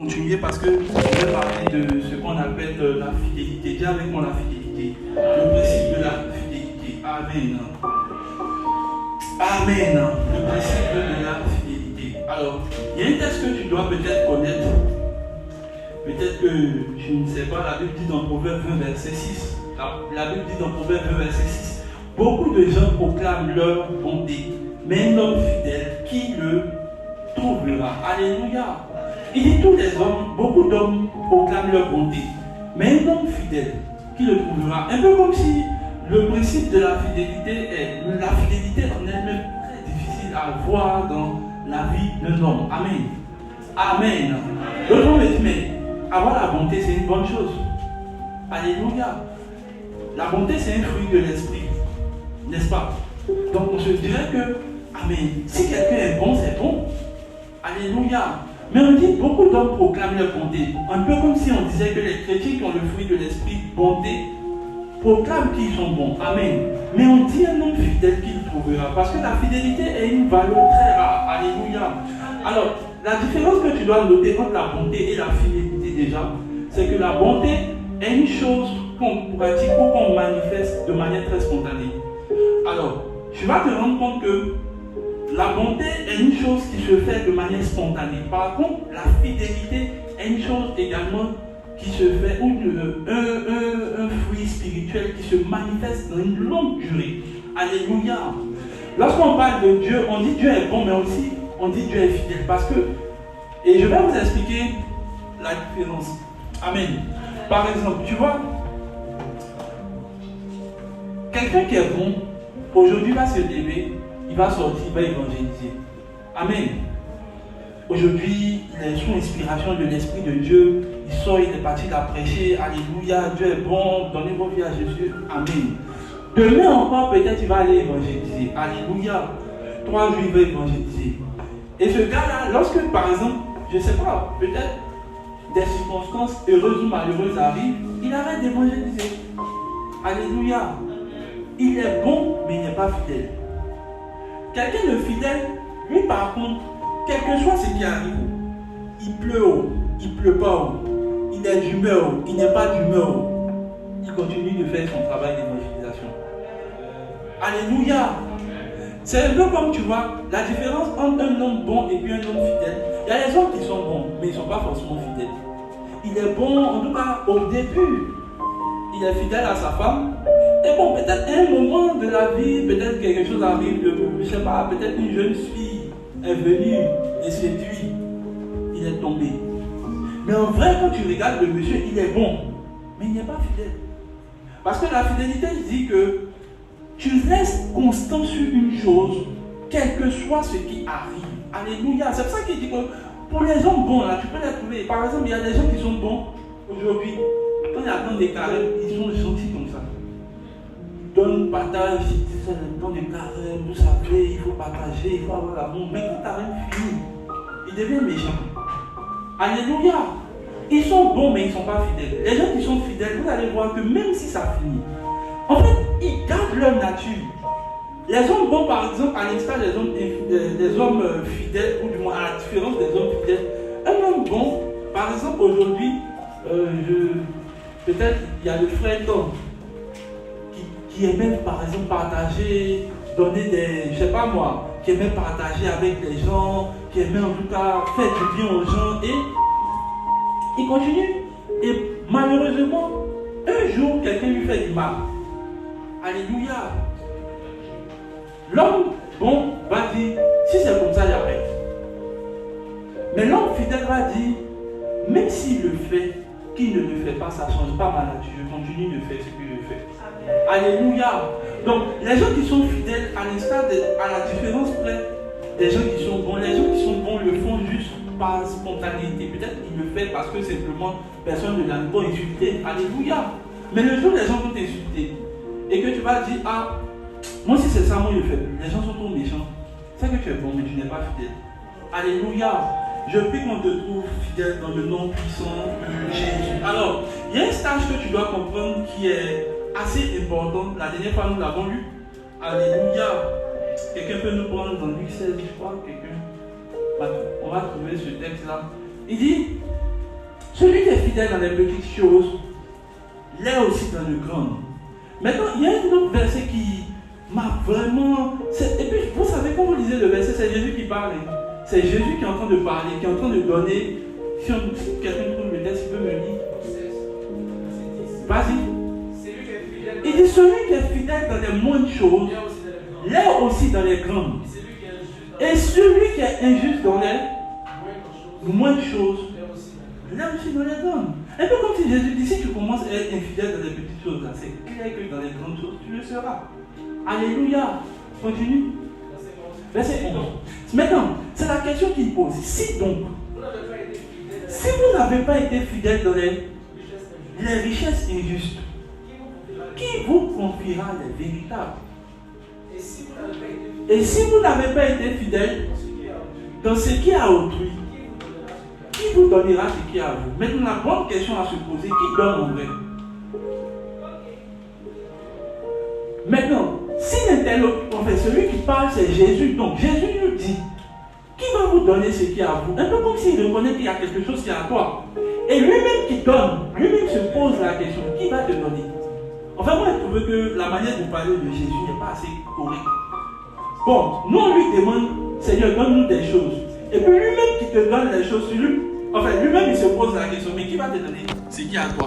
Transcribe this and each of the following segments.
Continuer parce que je vais parler de ce qu'on appelle la fidélité. Dis avec moi la fidélité. Le principe de la fidélité. Amen. Amen. Le principe de la fidélité. Alors, il y a un texte que tu dois peut-être connaître. Peut-être que, je ne sais pas, la Bible dit dans Proverbe 20, verset 6. La Bible dit dans Proverbe 20, verset 6. Beaucoup de gens proclament leur bonté, mais un homme fidèle, qui le trouvera? Alléluia. Il dit tous les hommes, beaucoup d'hommes proclament leur bonté, mais un homme fidèle, qui le trouvera? Un peu comme si le principe de la fidélité en elle-même très difficile à voir dans la vie d'un homme. Amen. Amen. L'autre me dit, mais avoir la bonté, c'est une bonne chose. Alléluia. La bonté, c'est un fruit de l'esprit. N'est-ce pas? Donc on se dirait que, amen, si quelqu'un est bon, c'est bon. Alléluia. Mais on dit beaucoup d'hommes proclament leur bonté. Un peu comme si on disait que les chrétiens qui ont le fruit de l'esprit, bonté, proclament qu'ils sont bons. Amen. Mais on dit un homme fidèle qu'il trouvera. Parce que la fidélité est une valeur très rare. Alléluia. Alors, la différence que tu dois noter entre la bonté et la fidélité déjà, c'est que la bonté est une chose qu'on pratique ou qu'on manifeste de manière très spontanée. Alors, tu vas te rendre compte que la bonté est une chose qui se fait de manière spontanée. Par contre, la fidélité est une chose également qui se fait, ou un fruit spirituel qui se manifeste dans une longue durée. Alléluia. Lorsqu'on parle de Dieu, on dit Dieu est bon, mais aussi on dit Dieu est fidèle. Parce que, et je vais vous expliquer la différence. Amen. Par exemple, tu vois, quelqu'un qui est bon, aujourd'hui va se lever, il va sortir, il va évangéliser. Amen. Aujourd'hui, il est sous l'inspiration de l'Esprit de Dieu. Il sort, il est parti la prêcher. Alléluia, Dieu est bon, donnez vos vies à Jésus. Amen. Demain encore, peut-être il va aller évangéliser. Alléluia. 3 jours, il va évangéliser. Et ce gars-là, lorsque par exemple, je ne sais pas, peut-être des circonstances heureuses ou malheureuses arrivent, il arrête d'évangéliser. Alléluia. Il est bon, mais il n'est pas fidèle. Quelqu'un de fidèle, lui par contre, quel que soit ce qui arrive, il pleut, il ne pleut pas, il est d'humeur, il n'est pas d'humeur, il continue de faire son travail d'évangélisation. Alléluia. C'est un peu comme tu vois, la différence entre un homme bon et puis un homme fidèle. Il y a des hommes qui sont bons, mais ils ne sont pas forcément fidèles. Il est bon, en tout cas au début, il est fidèle à sa femme. Et bon, peut-être un moment de la vie, peut-être quelque chose arrive, je ne sais pas, peut-être une jeune fille est venue et séduit, il est tombé. Mais en vrai, quand tu regardes le monsieur, il est bon, mais il n'est pas fidèle. Parce que la fidélité dit que tu restes constant sur une chose, quel que soit ce qui arrive. Alléluia. C'est pour ça qu'il dit que pour les hommes bons, là, tu peux les trouver. Par exemple, il y a des gens qui sont bons aujourd'hui. Quand il y a des carêmes, ils sont gentils comme ça. Donne, partage, c'est le temps de carême, vous savez, il faut partager, il faut avoir l'amour. Mais quand carême finit, il devient méchant. Alléluia. Ils sont bons, mais ils ne sont pas fidèles. Les gens qui sont fidèles, vous allez voir que même si ça finit, en fait, ils gardent leur nature. Les hommes bons, par exemple, à l'instar des hommes fidèles, ou du moins à la différence des hommes fidèles, un homme bon, par exemple, aujourd'hui, peut-être il y a le frère Tom, qui aimait par exemple partager, donner des, je sais pas moi, qui aimait partager avec les gens, qui aimait en tout cas faire du bien aux gens, et il continue. Et malheureusement, un jour, quelqu'un lui fait du mal. Alléluia. L'homme bon va dire, si c'est comme ça, j'arrête. Mais l'homme fidèle va dire, même s'il le fait, qu'il ne le fait pas, ça ne change pas ma nature. Je continue de faire ce que je fais. Alléluia. Donc, les gens qui sont fidèles, à l'instar à la différence près des gens qui sont bons, les gens qui sont bons le font juste par spontanéité. Peut-être qu'ils le font parce que simplement personne ne l'a pas insulté. Alléluia. Mais le jour où les gens vont t'insulter et que tu vas dire, ah, moi si c'est ça, moi je le fais. Les gens sont trop méchants. C'est que tu es bon, mais tu n'es pas fidèle. Alléluia. Je prie qu'on te trouve fidèle dans le nom puissant de Jésus. Alors, il y a un stage que tu dois comprendre qui est assez important. La dernière fois, nous l'avons lu. Alléluia. Quelqu'un peut nous prendre dans Luc 16, je crois. Quelqu'un. On va trouver ce texte-là. Il dit, fidèle dans les petites choses, l'est aussi dans le grand. Maintenant, il y a un autre verset qui m'a vraiment... Et puis, vous savez, quand vous lisez le verset, c'est Jésus qui parle. C'est Jésus qui est en train de parler, qui est en train de donner... Si quelqu'un trouve le texte, il peut me lire. Vas-y. Il dit, celui qui est fidèle dans les moindres choses, l'est aussi dans les grandes. Et celui qui est injuste dans les moindres choses, l'est aussi dans les grandes. Un peu comme si Jésus dit, si tu commences à être infidèle dans les petites choses, là, c'est clair que dans les grandes choses, tu le seras. Alléluia. Continue. Verset 11. Maintenant, c'est la question qu'il pose. Si donc, si vous n'avez pas été fidèle dans les richesses injustes, qui vous confiera les véritables? Et si vous n'avez pas été fidèle dans ce qui est à autrui, qui vous donnera ce qui est à vous? Maintenant, la bonne question à se poser, qui donne en vrai? Maintenant, si l'interlocuteur, en fait, celui qui parle, c'est Jésus. Donc, Jésus nous dit, qui va vous donner ce qui est à vous? Un peu comme s'il reconnaît qu'il y a quelque chose qui est à toi. Et lui-même qui donne, lui-même se pose la question, qui va te donner? Enfin, moi, je trouve que la manière de parler de Jésus n'est pas assez correcte. Bon, nous, on lui demande, Seigneur, donne-nous des choses. Et puis lui-même qui te donne les choses, lui-même, il se pose la question, mais qui va te donner ce qui est à toi?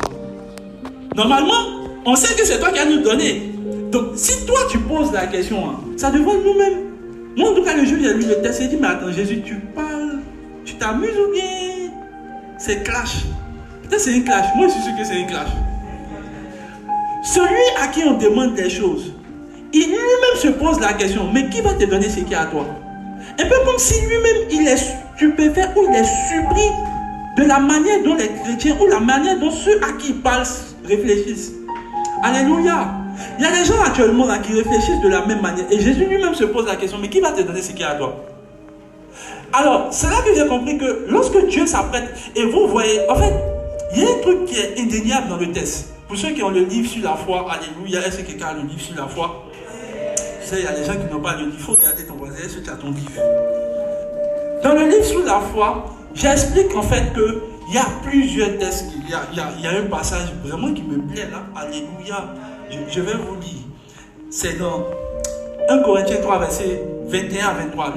Normalement, on sait que c'est toi qui as nous donné. Donc, si toi, tu poses la question, ça devrait nous-mêmes. Moi, en tout cas, le jour où j'ai lu le texte, j'ai dit, mais attends, Jésus, tu parles, tu t'amuses ou bien c'est clash? Peut-être c'est un clash. Moi, je suis sûr que c'est un clash. Celui à qui on demande des choses, il lui-même se pose la question, mais qui va te donner ce qui est à toi? Un peu comme si lui-même, il est stupéfait ou il est surpris de la manière dont les chrétiens ou la manière dont ceux à qui il parle réfléchissent. Alléluia. Il y a des gens actuellement là qui réfléchissent de la même manière. Et Jésus lui-même se pose la question, mais qui va te donner ce qui est à toi? Alors, c'est là que j'ai compris que lorsque Dieu s'apprête, et vous voyez, en fait, il y a un truc qui est indéniable dans le texte. Pour ceux qui ont le livre sur la foi, alléluia, est-ce que quelqu'un a le livre sur la foi? Tu sais, il y a des gens qui n'ont pas le livre, il faut regarder ton voisin, est-ce que tu as ton livre? Dans le livre sur la foi, j'explique en fait qu'il y a plusieurs textes, il y a un passage vraiment qui me plaît là, alléluia. Je vais vous lire. C'est dans 1 Corinthiens 3, verset 21 à 23.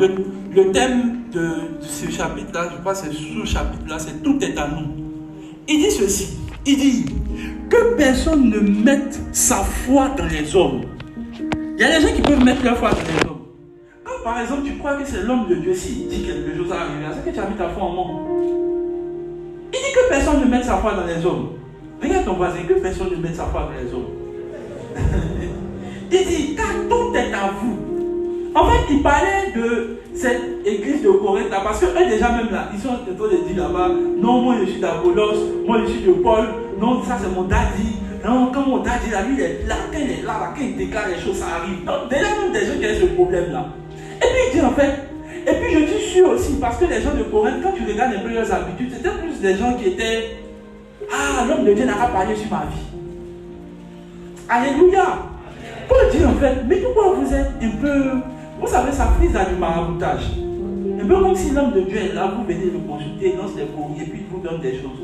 Le thème de ce chapitre-là, je crois que c'est sous-chapitre-là, c'est tout est à nous. Il dit ceci. Il dit que personne ne mette sa foi dans les hommes. Il y a des gens qui peuvent mettre leur foi dans les hommes. Quand par exemple tu crois que c'est l'homme de Dieu, s'il dit quelque chose à arriver, c'est que tu as mis ta foi en moi. Il dit que personne ne mette sa foi dans les hommes. Regarde ton voisin, que personne ne mette sa foi dans les hommes. Il dit, car tout est à vous. En fait, il parlait de cette église de Corinthe là, parce qu'eux déjà même là, ils sont en train de dire là-bas, non, moi je suis d'Apollos, moi je suis de Paul, non, ça c'est mon daddy. Non, quand mon daddy là, lui il est là, quand il est là, quand il déclare les choses, ça arrive. Donc déjà même des gens qui ont ce problème là. Et puis il dit en fait, et puis je suis sûr aussi, parce que les gens de Corinthe, quand tu regardes un peu leurs habitudes, c'était plus des gens qui étaient, ah, l'homme de Dieu n'a pas parlé sur ma vie. Alléluia. Paul dit en fait, mais pourquoi vous êtes un peu, vous savez, ça frise à du maraboutage. Un peu comme si l'homme de Dieu est là, vous venez le consulter, il lance les courriers, puis il vous donne des choses.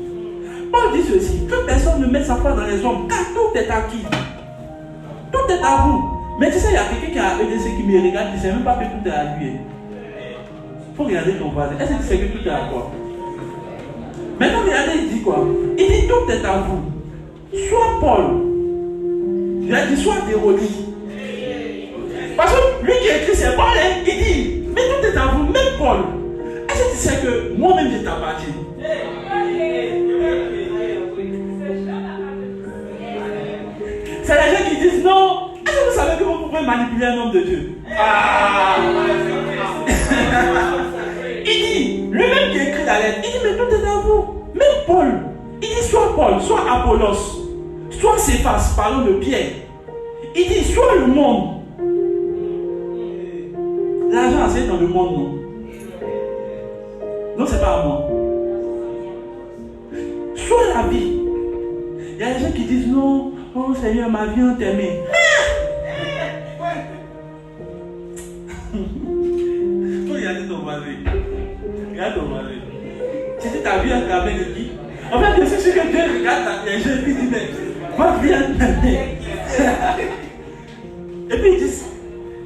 Paul dit ceci, que personne ne mette sa foi dans les hommes, car tout est acquis. Tout est à vous. Mais tu sais, il y a quelqu'un qui a EDC qui me regarde, qui ne sait même pas que tout est à lui. Il faut regarder ton voisin. Est-ce que tu sais que tout est à toi? Maintenant, regardez, il dit quoi? Il dit tout est à vous. Soit Paul, il a dit soit Véronique. Parce que lui qui écrit, c'est Paul, hein? Il dit, mais tout est à vous, même Paul. Est-ce que tu sais que moi-même je t'appartiens? C'est les gens qui disent non. Est-ce que vous savez que vous pouvez manipuler un homme de Dieu? Ah. Il dit, lui-même qui écrit la lettre, il dit, mais tout est à vous. Même Paul, il dit soit Paul, soit Apollos, soit Céphas, parlons de Pierre. Il dit soit le monde. L'argent, c'est dans le monde, non? Non, c'est pas à moi. Soit la vie. Il y a des gens qui disent non, oh Seigneur, ma vie est aimée. Faut regarder ton voisin. Regarde ton voisin. Tu dis ta vie est aimée de qui? En fait, je suis sûr que Dieu regarde les gens et puis il dit, mais votre vie est terminée. Et puis ils disent,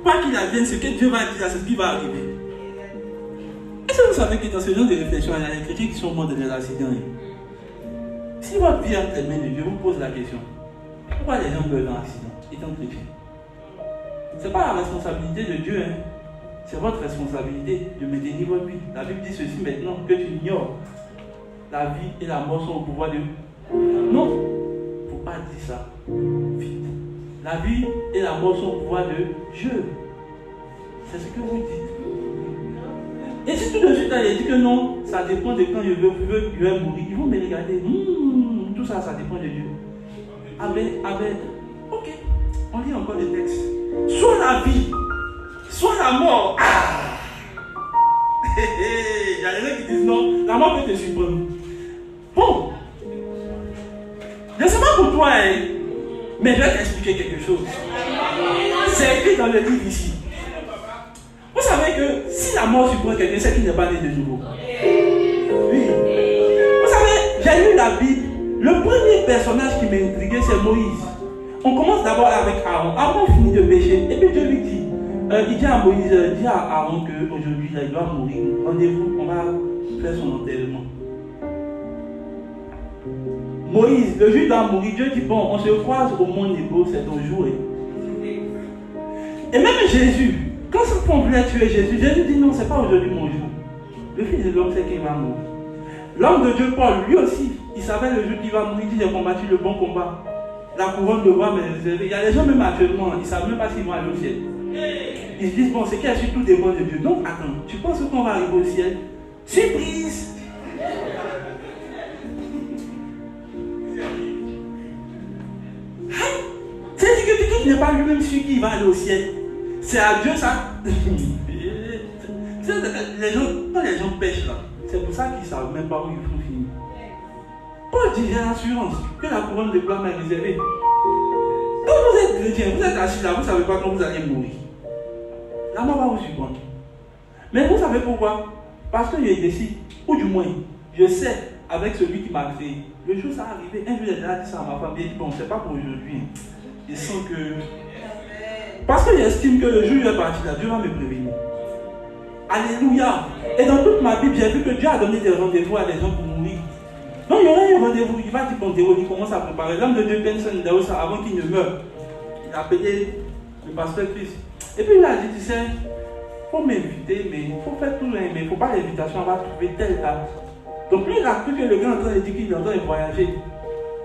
quoi qu'il advienne, ce que Dieu va dire, c'est ce qui va arriver. Est-ce que vous savez que dans ce genre de réflexion, il y a des chrétiens qui sont morts dans des accidents? Si votre vie est entre les mains de Dieu, vous pose la question, pourquoi les gens meurent dans l'accident étant chrétiens? Ce n'est pas la responsabilité de Dieu, hein. C'est votre responsabilité de maintenir votre vie. La Bible dit ceci maintenant, que tu ignores. La vie et la mort sont au pouvoir de Dieu. Non, il ne faut pas dire ça vite. La vie et la mort sont au pouvoir de Dieu. C'est ce que vous dites. Et si tout de suite il dit que non, ça dépend de quand je vais mourir, ils vont me regarder. Tout ça, ça dépend de Dieu. Amen, amen. Ok, on lit encore le texte. Soit la vie, soit la mort. Il y a des gens qui disent non, la mort peut te surprendre. Bon, je ne sais pas pour toi, hein, mais je vais t'expliquer quelque chose. C'est écrit dans le livre ici. Vous savez que si la mort surprend quelqu'un, c'est qu'il n'est pas né de nouveau. Oui. Vous savez, j'ai lu la Bible. Le premier personnage qui m'a intrigué, c'est Moïse. On commence d'abord avec Aaron. Aaron finit de pécher. Et puis Dieu lui dit, il dit à Moïse, dis à Aaron qu'aujourd'hui, il doit mourir. Rendez-vous, on va faire son enterrement. Moïse, le juif doit mourir. Dieu dit, bon, on se croise au mont Nebo, c'est ton jour. Et même Jésus, quand on voulait tuer Jésus, Jésus dit non, c'est pas aujourd'hui mon jour. Le Fils de l'homme sait qu'il va mourir. L'homme de Dieu, Paul, lui aussi, il savait le jour qu'il va mourir. Il dit, j'ai combattu le bon combat. La couronne de roi m'est réservée. Il y a des gens même actuellement, ils ne savent même pas s'ils vont aller au ciel. Ils se disent, bon, c'est qu'il y a surtout des bons de Dieu. Donc, attends, tu penses qu'on va arriver au ciel? Surprise! C'est-à-dire que Dieu n'est pas lui-même celui qui va aller au ciel. C'est à Dieu ça. Les gens, quand les gens pêchent là, c'est pour ça qu'ils ne savent même pas où ils vont finir. Paul dit, j'ai l'assurance que la couronne de gloire m'est réservée. Quand vous êtes chrétien, vous êtes assis là, vous ne savez pas quand vous allez mourir. La mort va vous surprendre. Mais vous savez pourquoi? Parce que je décide, ou du moins, je sais avec celui qui m'a créé. Le jour ça arrivé, un jour j'ai déjà dit ça à ma femme, j'ai dit, bon, c'est pas pour aujourd'hui. Je sens que... Parce que j'estime que le jour où je vais partir là, Dieu va me prévenir. Alléluia. Et dans toute ma Bible, j'ai vu que Dieu a donné des rendez-vous à des gens pour mourir. Donc il y aurait un rendez-vous, il va dire bon, il commence à préparer. L'homme de Dieu Benson, avant qu'il ne meure, il a appelé le pasteur Christ. Et puis il a dit, tu sais, il faut m'inviter, mais il faut faire tout, mais il ne faut pas l'invitation, on va trouver telle date. Donc lui, il a cru que le gars est en train de dire qu'il est en train de voyager.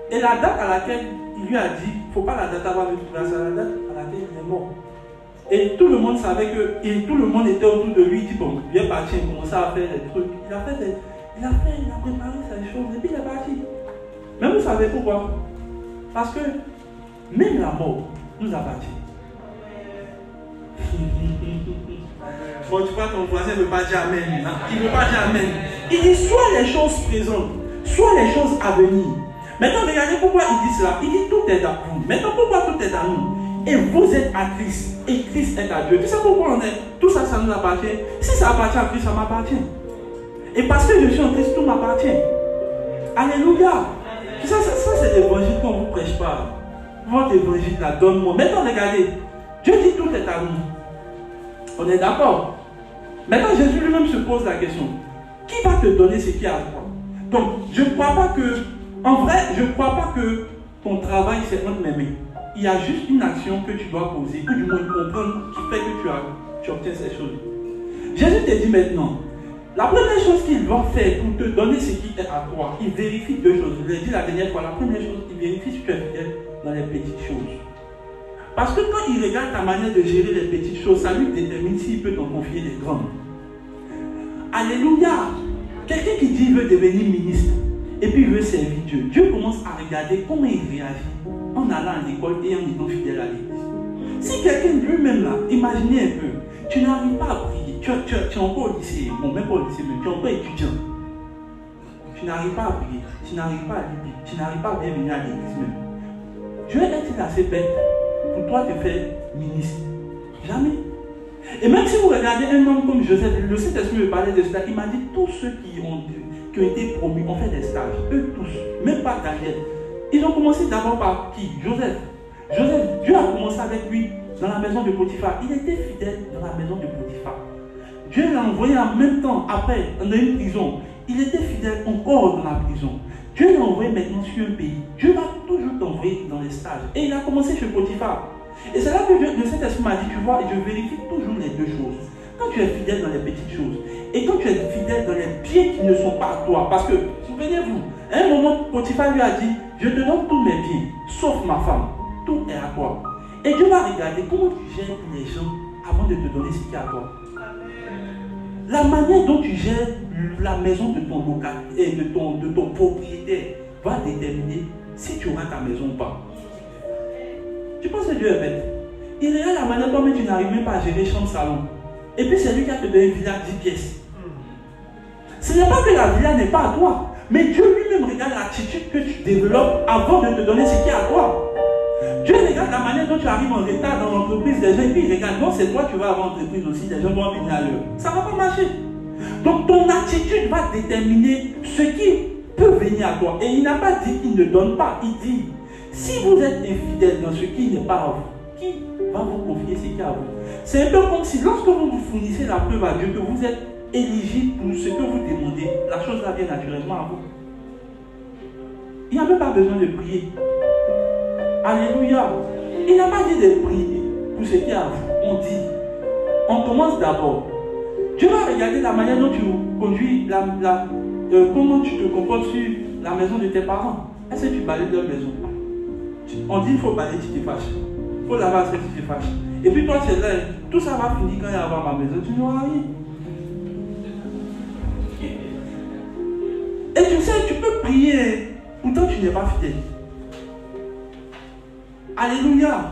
Et la date à laquelle il lui a dit, il ne faut pas la date avant de trouver, c'est la date à laquelle il est mort. Et tout le monde savait que, et tout le monde était autour de lui, il dit bon, il est parti, il commençait à faire des trucs. Il a préparé ces choses, et puis il est parti. Mais vous savez pourquoi? Parce que même la mort nous appartient. Bon, tu vois, ton voisin ne veut pas dire amen. Hein? Il ne veut pas dire amen. Il dit soit les choses présentes, soit les choses à venir. Maintenant, regardez pourquoi il dit cela. Il dit tout est à vous. Maintenant, pourquoi tout est à nous? Et vous êtes à Christ. Et Christ est à Dieu. Tu sais pourquoi on est? Tout ça, ça nous appartient. Si ça appartient à Christ, ça m'appartient. Et parce que je suis en Christ, tout m'appartient. Alléluia. Ça c'est l'évangile qu'on ne vous prêche pas. Votre évangile là, donne-moi. Maintenant, regardez. Dieu dit tout est à nous. On est d'accord. Maintenant, Jésus lui-même se pose la question. Qui va te donner ce qui est à toi? Donc, je ne crois pas que... En vrai, je ne crois pas que ton travail, c'est entre mes mains. Il y a juste une action que tu dois poser, ou du moins comprendre, qui fait que tu obtiens ces choses. Jésus te dit maintenant, la première chose qu'il doit faire pour te donner ce qui est à toi, il vérifie deux choses. Je l'ai dit la dernière fois, la première chose, il vérifie si tu es fidèle dans les petites choses. Parce que quand il regarde ta manière de gérer les petites choses, ça lui détermine s'il peut t'en confier les grandes. Alléluia. Quelqu'un qui dit qu'il veut devenir ministre, et puis il veut servir Dieu. Dieu commence à regarder comment il réagit en allant à l'école et en étant fidèle à l'église. Si quelqu'un lui-même là, imaginez un peu, tu n'arrives pas à prier, tu es encore au lycée, bon même pas au lycée, mais tu es encore étudiant. Tu n'arrives pas à prier, tu n'arrives pas à lire, tu n'arrives pas à bien venir à l'église même. Dieu est-il assez bête pour toi te faire ministre? Jamais. Et même si vous regardez un homme comme Joseph, le Saint-Esprit me parlait de cela, il m'a dit tous ceux qui qui ont été promus ont fait des stages. Eux tous, même pas Daniel. Ils ont commencé d'abord par qui? Joseph. Joseph, Dieu a commencé avec lui dans la maison de Potiphar. Il était fidèle dans la maison de Potiphar. Dieu l'a envoyé en même temps, après, dans une prison. Il était fidèle encore dans la prison. Dieu l'a envoyé maintenant sur un pays. Dieu va toujours t'envoyer dans les stages. Et il a commencé chez Potiphar. Et c'est là que le Saint-Esprit m'a dit, tu vois, et je vérifie toujours les deux choses. Quand tu es fidèle dans les petites choses, et quand tu es fidèle dans les biens qui ne sont pas à toi, parce que, souvenez-vous, à un moment, Potiphar lui a dit, je te donne tous mes biens, sauf ma femme, tout est à toi. Et Dieu va regarder comment tu gères les gens avant de te donner ce qui est à toi. La manière dont tu gères la maison de ton local et de ton propriétaire va déterminer si tu auras ta maison ou pas. Tu penses que Dieu est bête? Il regarde la manière dont tu n'arrives même pas à gérer chambre salon. Et puis c'est lui qui a te donné une villa 10 pièces. Ce n'est pas que la villa n'est pas à toi, mais Dieu lui-même regarde l'attitude que tu développes avant de te donner ce qui est à toi. Dieu regarde la manière dont tu arrives en retard dans l'entreprise des gens et puis il regarde, non, c'est toi qui vas avoir l'entreprise aussi, les gens vont venir à l'heure. Ça ne va pas marcher. Donc ton attitude va déterminer ce qui peut venir à toi. Et il n'a pas dit qu'il ne donne pas, il dit, si vous êtes infidèle dans ce qui n'est pas à vous, qui va vous confier ce qui est à vous? C'est un peu comme si lorsque vous vous fournissez la preuve à Dieu que vous êtes éligible pour ce que vous demandez, la chose là vient naturellement à vous. Il n'y a même pas besoin de prier. Alléluia. Il n'a pas dit de prier pour ce qui est à vous. On dit, on commence d'abord. Dieu va regarder la manière dont tu conduis, comment tu te comportes sur la maison de tes parents. Est-ce que tu balayes leur maison? On dit qu'il faut balayer, tu te fâches. Il faut laver, tu te fâches. Et puis toi, c'est là, tout ça va finir quand il va y avoir ma maison, tu n'auras rien. Et tu sais, tu peux prier, pourtant tu n'es pas fidèle. Alléluia.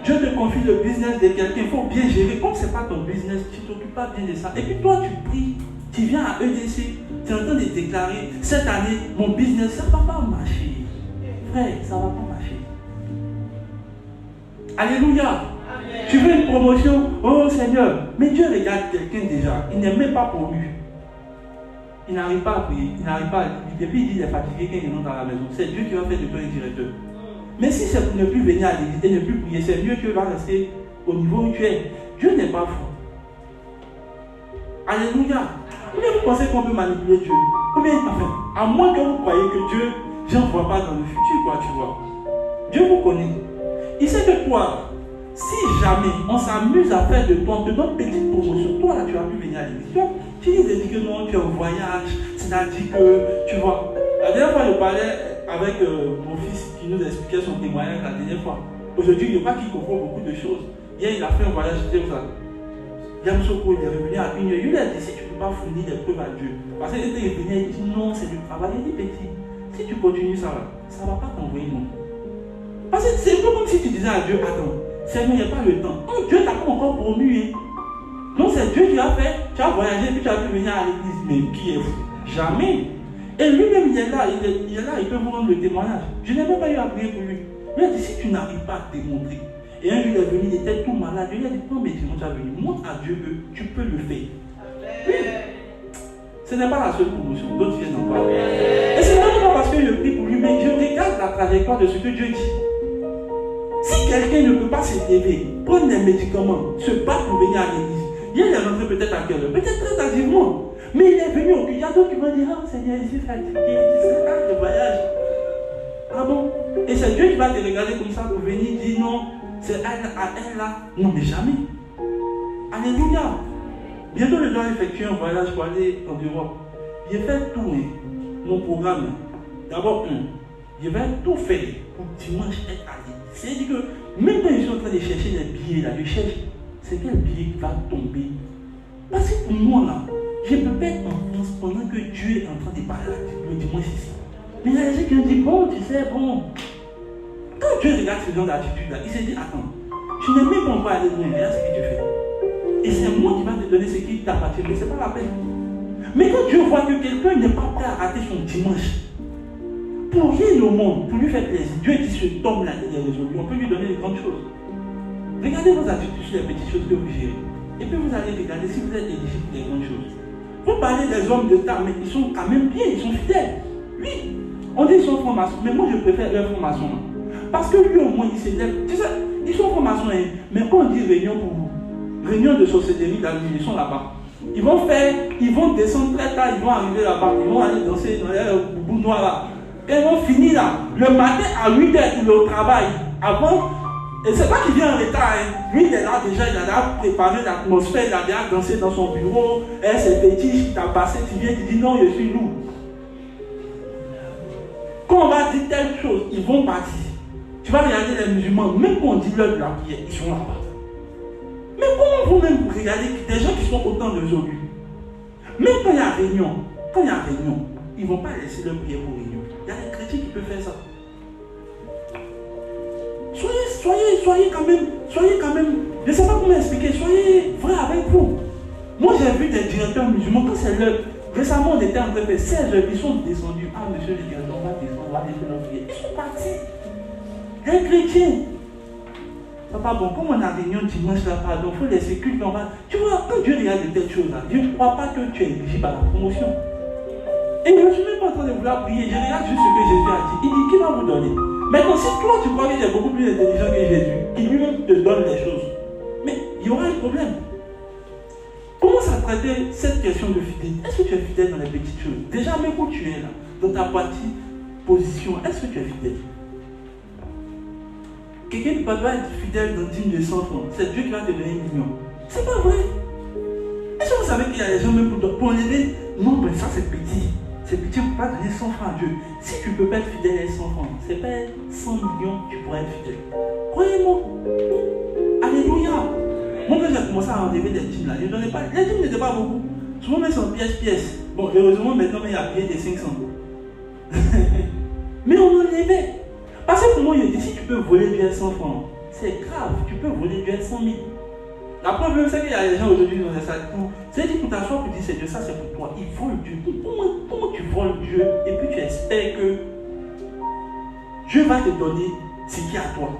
Dieu te confie le business de quelqu'un, il faut bien gérer. Comme ce n'est pas ton business, tu ne t'occupes pas bien de ça. Et puis toi, tu pries, tu viens à EDC, tu es en train de déclarer, cette année, mon business, ça ne va pas marcher. Frère, ça ne va pas marcher. Alléluia. Amen. Tu veux une promotion, oh Seigneur. Mais Dieu regarde quelqu'un déjà, il n'est même pas promu. Il n'arrive pas à prier, il n'arrive pas à... Et puis il dit qu'il est fatigué quand il rentre dans la maison. C'est Dieu qui va faire de toi un directeur. Mais si c'est pour ne plus venir à l'église et ne plus prier, c'est mieux que tu vas rester au niveau où tu es. Dieu n'est pas fou. Alléluia. Combien vous pensez qu'on peut manipuler Dieu? Enfin, à moins que vous croyez que Dieu, je n'en vois pas dans le futur, quoi, tu vois. Dieu vous connaît. Il sait que toi, si jamais on s'amuse à faire de toi, on te donne une petite promotion, toi là, tu vas plus venir à l'église. Tu dis que non, tu es en voyage, c'est-à-dire que, tu vois, la dernière fois, je parlais avec mon fils qui nous expliquait son témoignage la dernière fois. Aujourd'hui, il n'y a pas qui comprend beaucoup de choses. Hier, il a fait un voyage, c'était ça. Yamsoko, il est revenu à 1h. Il lui a dit, si tu ne peux pas fournir des preuves à Dieu, parce qu'il était revenu, il dit, non, c'est du travail. Il dit, petit, si tu continues ça, ça ne va pas t'envoyer non. Parce que c'est un peu comme si tu disais à Dieu, attends, Seigneur, il n'y a pas le temps. Oh, Dieu t'a pas encore promu. Hein. Donc c'est Dieu qui a fait, tu as voyagé, puis tu as pu venir à l'église. Mais qui est fou? Jamais. Et lui-même, il est là, il peut vous rendre le témoignage. Je n'ai même pas eu à prier pour lui. Il a dit, si tu n'arrives pas à te démontrer. Et un jour, il est venu, il était tout malade. Il a dit, non, mais tu as venu, montre à Dieu que tu peux le faire. Oui. Ce n'est pas la seule promotion, d'autres viennent en parler. Et c'est même pas parce que je prie pour lui, mais je regarde la trajectoire de ce que Dieu dit. Si quelqu'un ne peut pas se lever, prendre des médicaments, se battre pour venir à l'église, il est rentré peut-être à quelle heure? Peut-être très tardivement. Mais il est venu au culte. Il y a d'autres qui vont dire, ah Seigneur, je suis fatigué, c'est le voyage. Ah bon? Et c'est Dieu qui va te regarder comme ça pour venir dire non, c'est à elle là. Non, mais jamais. Alléluia. Bientôt, je dois effectuer un voyage pour aller en Europe. Je vais tout, mon programme. D'abord, je vais tout faire pour dimanche être allé. C'est-à-dire que même quand je suis en train de chercher les billets, là, je cherche, c'est quel billet qui va tomber. Parce que pour moi, là, je peux pas être en France pendant que Dieu est en train de parler le dimanche ici. Mais il y a des gens qui ont dit, bon, tu sais, bon. Quand Dieu regarde ce genre d'attitude-là, il se dit, attends, tu n'es même pas encore allé loin, regarde ce que tu fais. Et c'est moi qui vais te donner ce qui t'appartient, mais ce n'est pas la peine. Mais quand Dieu voit que quelqu'un n'est pas prêt à rater son dimanche, pour rien au monde, pour lui faire plaisir, Dieu dit cet homme-là, il est résolu, on peut lui donner des grandes choses. Regardez vos attitudes sur les petites choses que vous gérez. Et puis vous allez regarder si vous êtes éligible pour les grandes choses. Vous parlez des hommes d'État, mais ils sont quand même bien, ils sont fidèles. Oui, on dit qu'ils sont francs-maçons, mais moi je préfère leur franc-maçon. Parce que lui au moins il s'élève. Tu sais, ils sont francs-maçons, hein, mais quand on dit réunion pour vous, réunion de société la nuit, ils sont là-bas. Ils vont descendre très tard, ils vont arriver là-bas, ils vont aller danser dans les boubous noirs là. Et ils vont finir là. Le matin à 8h, il est au travail. Avant, et c'est pas qu'il vient en retard, hein. Lui il est là déjà, il a déjà préparé l'atmosphère, il a déjà dansé dans son bureau. Et c'est fétiche, il t'a passé, tu viens, tu dis non, je suis lourd. Quand on va dire telle chose, ils vont partir. Tu vas regarder les musulmans, même quand on dit l'heure de la prière, ils sont là-bas. Mais comment vous-même vous regardez des gens qui sont autant d'aujourd'hui? Même quand il y a réunion, ils ne vont pas laisser leur prière pour réunion. Il y a des chrétiens qui peuvent faire ça. Soyez quand même, je ne sais pas comment expliquer, soyez vrai avec vous. Moi j'ai vu des directeurs musulmans, quand c'est l'heure, récemment on était en train de faire 16 heures, ils sont descendus. Ah monsieur le directeur, on va descendre, on va laisser leur prière. Ils sont partis. Les chrétiens. Papa, bon, comme on a réunion dimanche là, pardon, il faut laisser culte, on va. Tu vois, quand Dieu regarde de telles choses là, Dieu ne croit pas que tu es éligible à la promotion. Et je ne suis même pas en train de vouloir prier, je regarde juste ce que Jésus a dit. Il dit, qui va vous donner? Maintenant, si toi tu crois qu'il est beaucoup plus intelligent que Jésus, qu'il lui-même te donne les choses, mais il y aura un problème. Commence à traiter cette question de fidélité. Est-ce que tu es fidèle dans les petites choses? Déjà, même où tu es là, dans ta partie position, est-ce que tu es fidèle? Quelqu'un ne peut pas être fidèle dans 10 000 100 francs. C'est Dieu qui va te donner 1 million. C'est pas vrai. Est-ce que vous savez qu'il y a des gens même pour enlever? Non, mais ça c'est petit. C'est petit, on ne peut pas donner 100 francs à Dieu. Si tu ne peux pas être fidèle à 100 francs, c'est pas 100 millions que tu pourrais être fidèle. Croyez-moi. Alléluia. Moi, quand j'ai commencé à enlever des dîmes là, je ne donnais pas. Les dîmes n'étaient pas beaucoup. Souvent, même c'est en pièces. Bon, heureusement, maintenant, il y a payé des 500. Mais on enlevait. Parce que pour moi, je dis, si tu peux voler du 100 francs, c'est grave, tu peux voler du 100 000. La preuve même, c'est qu'il y a des gens aujourd'hui dans les salles. C'est-à-dire pour t'asseoir pour dire c'est Dieu, ça c'est pour toi. Ils volent Dieu. Comment tu voles Dieu et puis tu espères que Dieu va te donner ce qui est à toi?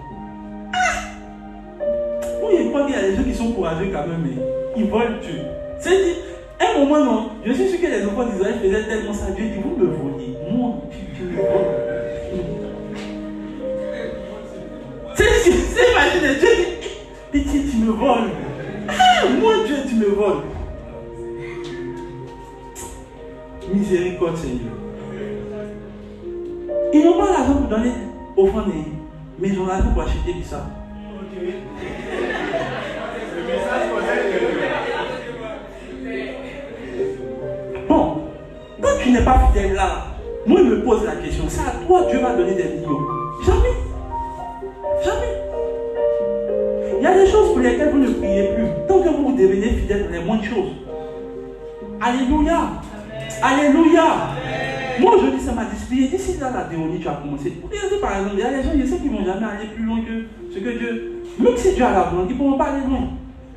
Moi, je crois qu'il y a des gens qui sont courageux quand même, mais ils volent Dieu. C'est-à-dire, un moment, non, je suis sûr que les enfants d'Israël faisaient tellement ça. Dieu dit, vous me volez. Moi, tu me voles. C'est imagine, Dieu dit, pitié, tu me voles. Ah, moi Dieu, tu me voles. Miséricorde, Seigneur. Ils n'ont pas l'argent pour donner offrande, mais ils ont l'argent pour acheter du ça. Bon, quand tu n'es pas fidèle là, moi je me pose la question, c'est à toi Dieu va donner des millions. Jamais. Il y a des choses pour lesquelles vous ne priez plus. Tant que vous devenez fidèle dans les moindres choses. Alléluia. Alléluia. Moi aujourd'hui ça m'a dit, d'ici là la théorie tu as commencé. Regardez par exemple, il y a des gens, je sais qu'ils ne vont jamais aller plus loin que ce que Dieu. Même si Dieu a la volonté, ils ne pourront pas aller loin.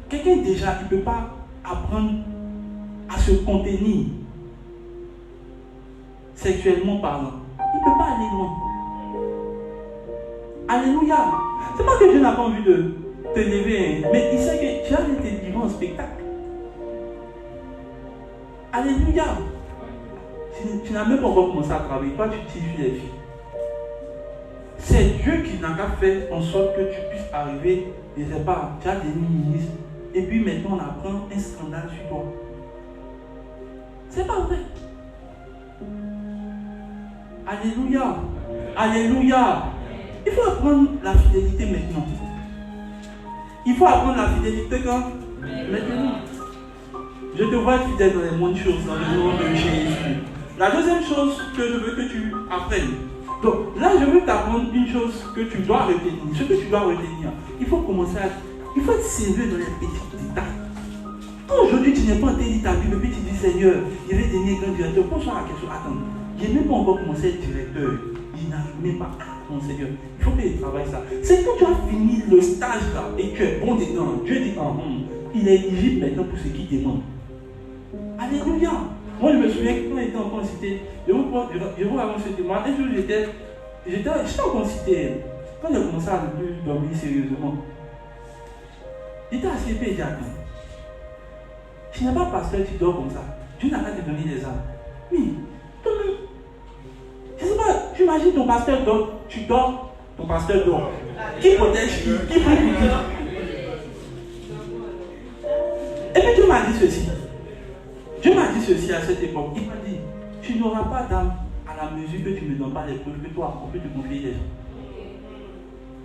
Quelqu'un déjà, il ne peut pas apprendre à se contenir sexuellement parlant. Il ne peut pas aller loin. Alléluia. C'est pas que Dieu n'a pas envie de te lever, mais il sait que tu as été livré en spectacle. Alléluia. Tu n'as même pas encore commencé à travailler. Toi, tu tires les filles. C'est Dieu qui n'a qu'à faire en sorte que tu puisses arriver, je ne sais pas, tu as des ministres, et puis maintenant on apprend un scandale sur toi. C'est pas vrai. Alléluia. Alléluia. Il faut apprendre la fidélité maintenant. Il faut apprendre la fidélité quand? Maintenant. Je te vois être fidèle dans les moindres choses, dans le nom de Jésus. La deuxième chose que je veux que tu apprennes. Donc là, je veux t'apprendre une chose que tu dois retenir. Ce que tu dois retenir, il faut commencer à... Il faut être sérieux dans les petits détails. Quand aujourd'hui tu n'es pas en train de lire ta Bible, et puis tu dis Seigneur, je vais devenir grand directeur. Pose-toi la question, attends, je n'ai même pas encore commencé à être directeur. Il n'arrive même pas. Mon Seigneur, il faut que tu travailles ça. C'est quand tu as fini le stage là et tu es bon dedans, Dieu dit il est éligible maintenant pour ce qu'il demande. Alléluia. Moi je me souviens que quand j'étais encore en cité, je vous avance ce témoin. Un jour j'étais encore en cité. Quand j'ai commencé à ne plus dormir sérieusement, j'étais assis et j'ai dit attends. Tu n'es pas pasteur, tu dors comme ça. Dieu n'a pas te donné des âmes. Mais, toi-même, je ne sais pas, tu imagines ton pasteur dort, tu dors, ton pasteur dort. Qui protège qui? Qui prie pour qui? Et puis Dieu m'a dit ceci. Dieu m'a dit ceci à cette époque. Il m'a dit, tu n'auras pas d'âme à la mesure que tu ne donnes pas les preuves que toi, on peut te confier des gens.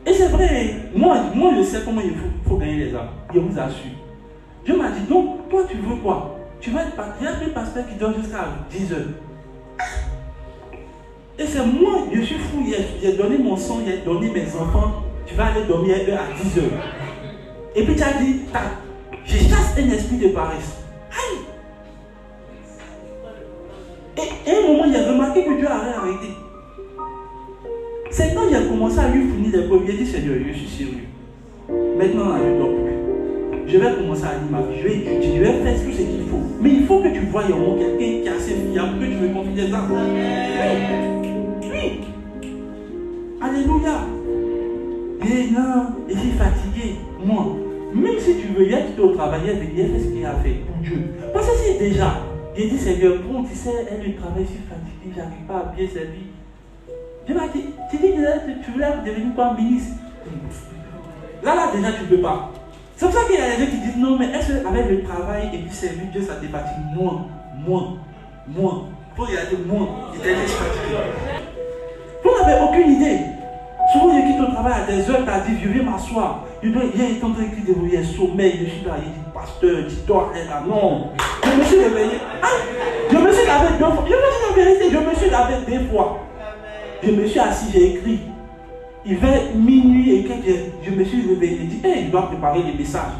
Et c'est vrai, moi je sais comment il faut gagner les âmes. Je vous assure. Dieu m'a dit, donc, toi tu veux quoi? Tu vas être pasteur qui dort jusqu'à 10 heures. Et c'est moi, je suis fou, j'ai donné mon sang, j'ai donné mes enfants, tu vas aller dormir à 10 heures. Et puis tu as dit, je chasse un esprit de paresse. Aïe! Et à un moment, j'ai remarqué que Dieu a arrêté. C'est quand j'ai commencé à lui fournir les preuves, j'ai dit, Seigneur, je suis sérieux. Maintenant, là, je ne dors plus. Je vais commencer à lire ma vie, je vais étudier, je vais faire tout ce qu'il faut. Mais il faut que tu voies en moi quelqu'un qui est assez fiable, que tu me confies des âmes. Oui. Alléluia. Et non, je suis fatigué. Moi, même si tu veux, il y a qui au travail, il a fait ce qu'il a fait pour Dieu. Parce que si déjà, j'ai dit, Seigneur, bon, tu sais, elle le travail, je suis fatigué, je n'arrive pas à bien servir. Dieu m'a dit, tu dis que tu voulais devenir quoi, ministre? Là, déjà, tu ne peux pas. C'est pour ça qu'il y a des gens qui disent, non, mais est-ce qu'avec le travail et puis servir Dieu, ça te fatigue? Moi. Il faut regarder moi. Il était fatigué. Vous n'avez aucune idée. Souvent, je quitte au travail à des heures tardives, je viens m'asseoir. Il est en train d'écrire des brouillés, sommeil, je suis là, il dit, pasteur, dis-toi, là, non. Je me suis réveillé. Je me suis lavé 2 fois. Je me suis la vérité, je me suis lavé 2 fois. Je me suis assis, j'ai écrit. Il fait minuit et je me suis réveillé et dit, hey, il doit préparer les messages.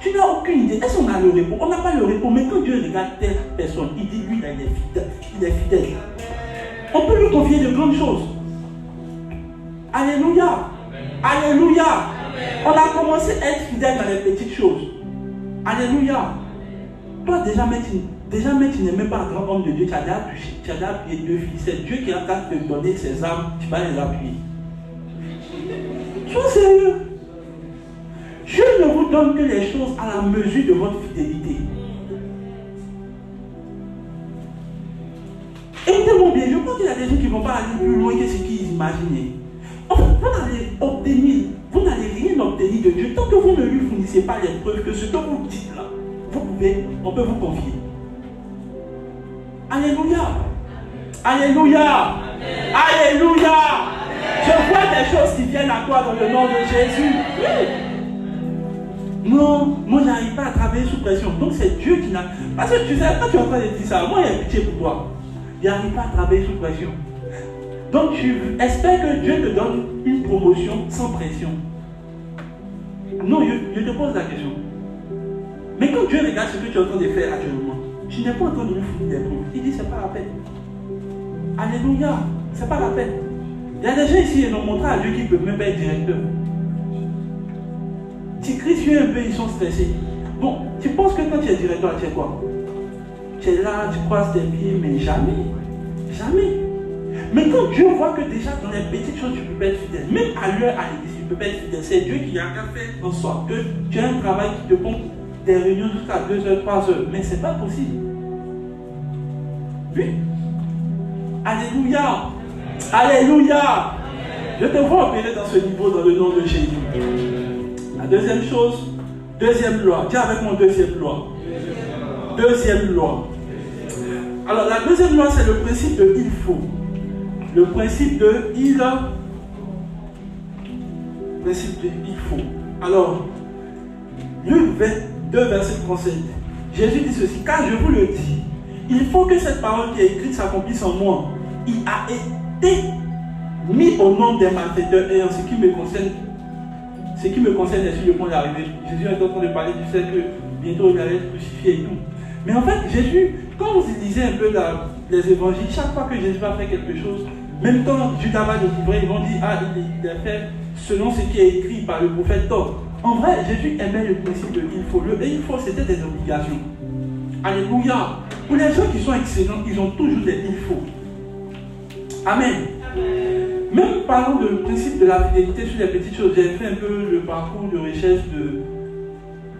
Tu n'as aucune idée. Est-ce qu'on a le repos? On n'a pas le repos, mais quand Dieu regarde telle personne, il dit, lui, là, il est fidèle. On peut lui confier de grandes choses. Alléluia. Alléluia. On a commencé à être fidèle dans les petites choses. Alléluia. Toi, déjà, tu n'es même pas un grand homme de Dieu. Tu as déjà appuyé 2 filles. C'est Dieu qui a qu'à te donner ses âmes. Tu vas les appuyer. Sois sérieux. Dieu ne vous donne que les choses à la mesure de votre fidélité. Écoutez-moi bien, je pense qu'il y a des gens qui ne vont pas aller plus loin que ce qu'ils imaginaient. En fait, vous n'allez rien obtenir de Dieu tant que vous ne lui fournissez pas les preuves que ce que vous dites là, on peut vous confier. Alléluia. Alléluia. Alléluia. Je vois des choses qui viennent à toi dans le nom de Jésus. Non, moi je n'arrive pas à travailler sous pression. Donc c'est Dieu qui n'a... Parce que tu sais, quand tu es en train de dire ça, moi il y a pitié pour toi. Il n'arrive pas à travailler sous pression. Donc tu espères que Dieu te donne une promotion sans pression. Non, je te pose la question. Mais quand Dieu regarde ce que tu es en train de faire actuellement, tu n'es pas en train de lui fournir des preuves. Il dit c'est pas la peine. Alléluia, c'est pas la peine. Il y a des gens ici qui ont montré à Dieu qu'ils ne peuvent même pas être directeurs. Tu cries sur un peu, ils sont stressés. Bon, tu penses que quand tu es directeur, tu es quoi? Tu es là, tu croises tes pieds, mais jamais. Jamais. Mais quand Dieu voit que déjà dans les petites choses, tu peux pas être fidèle, même à l'heure à l'église, tu ne peux pas être fidèle. C'est Dieu qui a fait en sorte que tu as un travail qui te compte des réunions jusqu'à 2 heures, 3 heures. Mais ce n'est pas possible. Oui. Alléluia. Alléluia. Je te vois opérer dans ce niveau dans le nom de Jésus. La deuxième chose, deuxième loi. Tiens avec moi, deuxième loi. Deuxième loi. Alors la deuxième loi, c'est le principe de il faut. Le principe de il faut. Alors, Luc 22, verset 37. Jésus dit ceci, car je vous le dis, il faut que cette parole qui est écrite s'accomplisse en moi. Il a été mis au nombre des malfaiteurs et en ce qui me concerne, est sur le point d'arriver. Jésus est en train de parler du fait que bientôt il allait être crucifié et tout. Mais en fait, Jésus, quand vous lisez un peu les évangiles, chaque fois que Jésus va faire quelque chose, même quand Judas va le livrer, ils vont dire, ah, il a fait selon ce qui est écrit par le prophète Tom. En vrai, Jésus aimait le principe de il faut. Le il faut, c'était des obligations. Alléluia. Pour les gens qui sont excellents, ils ont toujours des il faut. Amen. Même parlant du principe de la fidélité sur les petites choses, j'ai fait un peu le parcours de recherche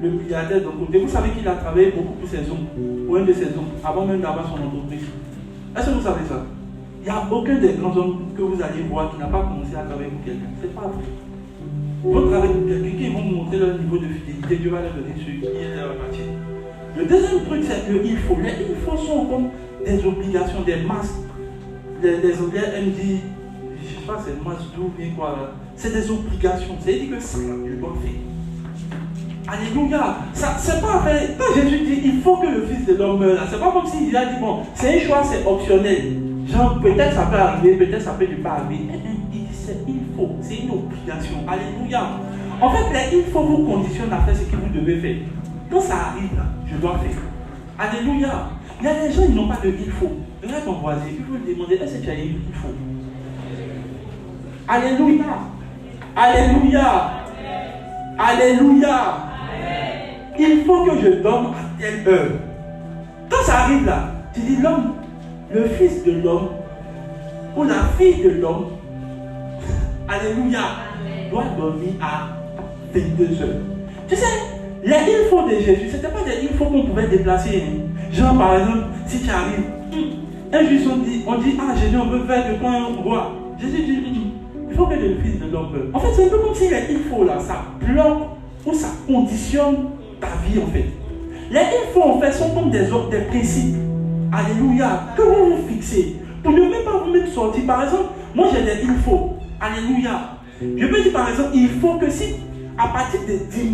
le milliardaire d'un côté, vous savez qu'il a travaillé beaucoup pour ses oncles, pour un de ses oncles, avant même d'avoir son entreprise. Est-ce que vous savez ça? Il n'y a aucun des grands hommes que vous allez voir qui n'a pas commencé à travailler pour quelqu'un. C'est pas vrai. Vous travaillez pour quelqu'un qui vont vous montrer leur niveau de fidélité, Dieu va leur donner ce qui est leur matière. Le deuxième truc, c'est que il faut. Les il faut sont comme des obligations, des masses. Les Anglais aiment dire, je ne sais pas, c'est masse d'où, mais quoi. C'est des obligations. C'est-à-dire que ça, je dois faire. Alléluia. C'est pas vrai. Quand Jésus dit il faut que le Fils de l'homme meure, c'est pas comme s'il a dit bon, c'est un choix, c'est optionnel. Genre, peut-être ça peut arriver, peut-être ça peut ne pas arriver. Il dit il faut, c'est une obligation. Alléluia. En fait, il faut vous conditionne à faire ce que vous devez faire. Quand ça arrive, là, je dois faire. Alléluia. Il y a des gens qui n'ont pas de il faut. Regarde ton voisin, il faut lui demander est-ce que tu as eu il faut. Alléluia. Alléluia. Alléluia. Il faut que je dorme à telle heure. Quand ça arrive là, tu dis l'homme, le fils de l'homme, ou la fille de l'homme, alléluia, doit dormir à 22 heures. Tu sais, les il faut de Jésus, ce n'était pas des il faut qu'on pouvait déplacer. Genre par exemple, si tu arrives, un jour on dit, ah Jésus, on veut faire de toi un roi. Jésus dit, il faut que le fils de l'homme meure. En fait, c'est un peu comme si les il faut là, ça bloque ou ça conditionne ta vie en fait. Les il faut en fait sont comme des principes. Alléluia. Que vous vous fixez. Pour ne même pas vous-même sortir. Par exemple, moi j'ai des il faut. Alléluia. Je peux dire par exemple, il faut que si à partir de 10 000,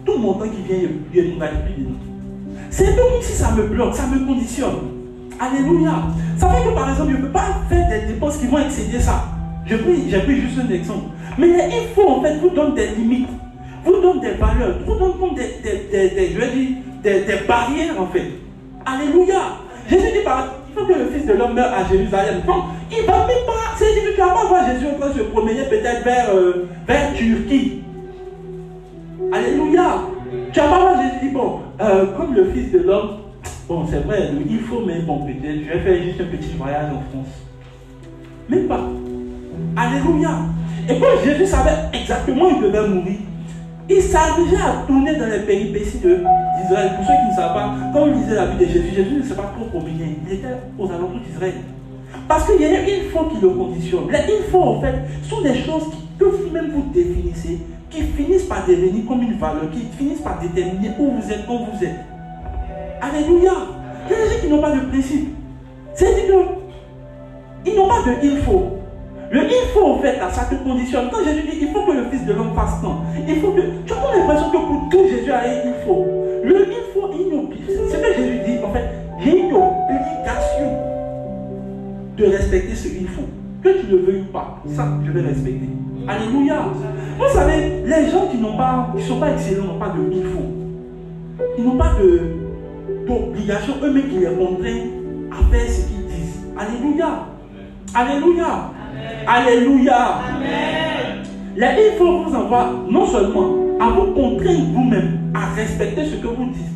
tout montant qui vient, il ne va plus dedans. C'est un peu comme si ça me bloque, ça me conditionne. Alléluia. Ça fait que par exemple, je ne peux pas faire des dépenses qui vont excéder ça. J'ai pris juste un exemple. Mais les il faut en fait vous donne des limites. Vous donne des valeurs, vous donne comme des barrières en fait. Alléluia. Jésus dit il faut que le Fils de l'homme meure à Jérusalem. Bon, il ne va même pas. C'est-à-dire que tu ne vas pas voir Jésus en train de se promener peut-être vers Turquie. Alléluia. Tu ne vas pas voir Jésus dire bon, comme le Fils de l'homme, bon c'est vrai, il faut même bon peut-être, je vais faire juste un petit voyage en France. Même pas. Alléluia. Et quand Jésus savait exactement où il devait mourir, il s'amusait à tourner dans les péripéties d'Israël. Pour ceux qui ne savent pas, quand on lisait la vie de Jésus, Jésus ne s'est pas trop promené. Il était aux alentours d'Israël. Parce qu'il y a il faut qui le conditionne. Les il faut en fait sont des choses que vous-même vous définissez, qui finissent par devenir comme une valeur, qui finissent par déterminer où vous êtes, quand vous êtes. Alléluia. Il y a des gens qui n'ont pas de principe. C'est-à-dire qu'ils n'ont pas de il faut. Le il faut en fait là, ça te conditionne. Quand Jésus dit il faut que le Fils de l'homme fasse tant, il faut que. Tu as l'impression que pour tout Jésus a un il faut. Le il faut est une obligation. C'est ce que Jésus dit en fait, j'ai une obligation de respecter ce il faut. Que tu le veuilles ou pas, ça je vais respecter. Alléluia. Vous savez, les gens qui ne sont pas excellents n'ont pas de il faut. Ils n'ont pas d'obligation eux-mêmes qui les contraignent à faire ce qu'ils disent. Alléluia. Alléluia. Alléluia. Amen. Les il faut vous envoie non seulement à vous contraindre vous-même à respecter ce que vous dites,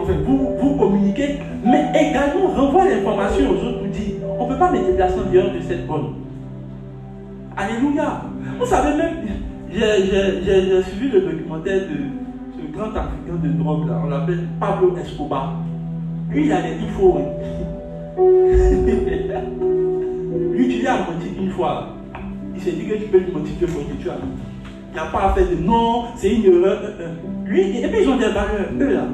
enfin vous communiquez, mais également renvoie l'information aux autres pour dire on ne peut pas me déplacer en dehors de cette bonne. Alléluia. Vous savez même, j'ai suivi le documentaire de ce grand Africain de drogue là, on l'appelle Pablo Escobar. Lui il a des il faut. Lui, tu l'as menti une fois. Il s'est dit que tu peux lui mentir deux fois que tu as. Il n'a pas à faire de non, c'est une erreur. Lui, et puis ils ont des valeurs. Eux là,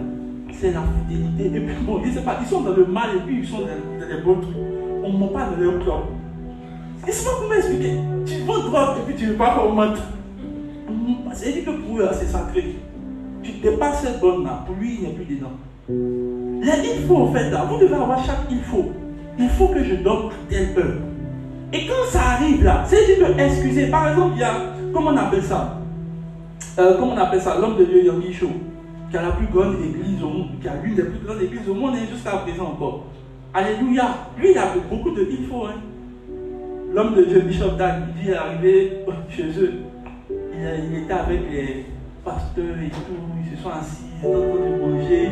c'est la fidélité. Et puis bon, je ne sais pas, ils sont dans le mal et puis ils sont dans les bons trucs. On ne ment pas dans leur club. Et c'est pas comment expliquer. Tu vends drogue et puis tu ne veux pas qu'on mente. C'est-à-dire que pour eux, c'est sacré. Tu dépasses cette bonne là. Pour lui, il n'y a plus dedans. Les il faut en fait là, vous devez avoir chaque il faut. Il faut que je dorme à telle heure. Et quand ça arrive là, c'est-à-dire que, excusez, par exemple, il y a, comment on appelle ça l'homme de Dieu Yonggi Cho, qui a la plus grande église au monde, qui a l'une des plus grandes églises au monde, et jusqu'à présent encore. Alléluia. Lui, il a beaucoup de il faut. Hein. L'homme de Dieu, Bishop Dan, il est arrivé chez eux. Il était avec les pasteurs et tout, ils se sont assis, ils étaient en train de manger.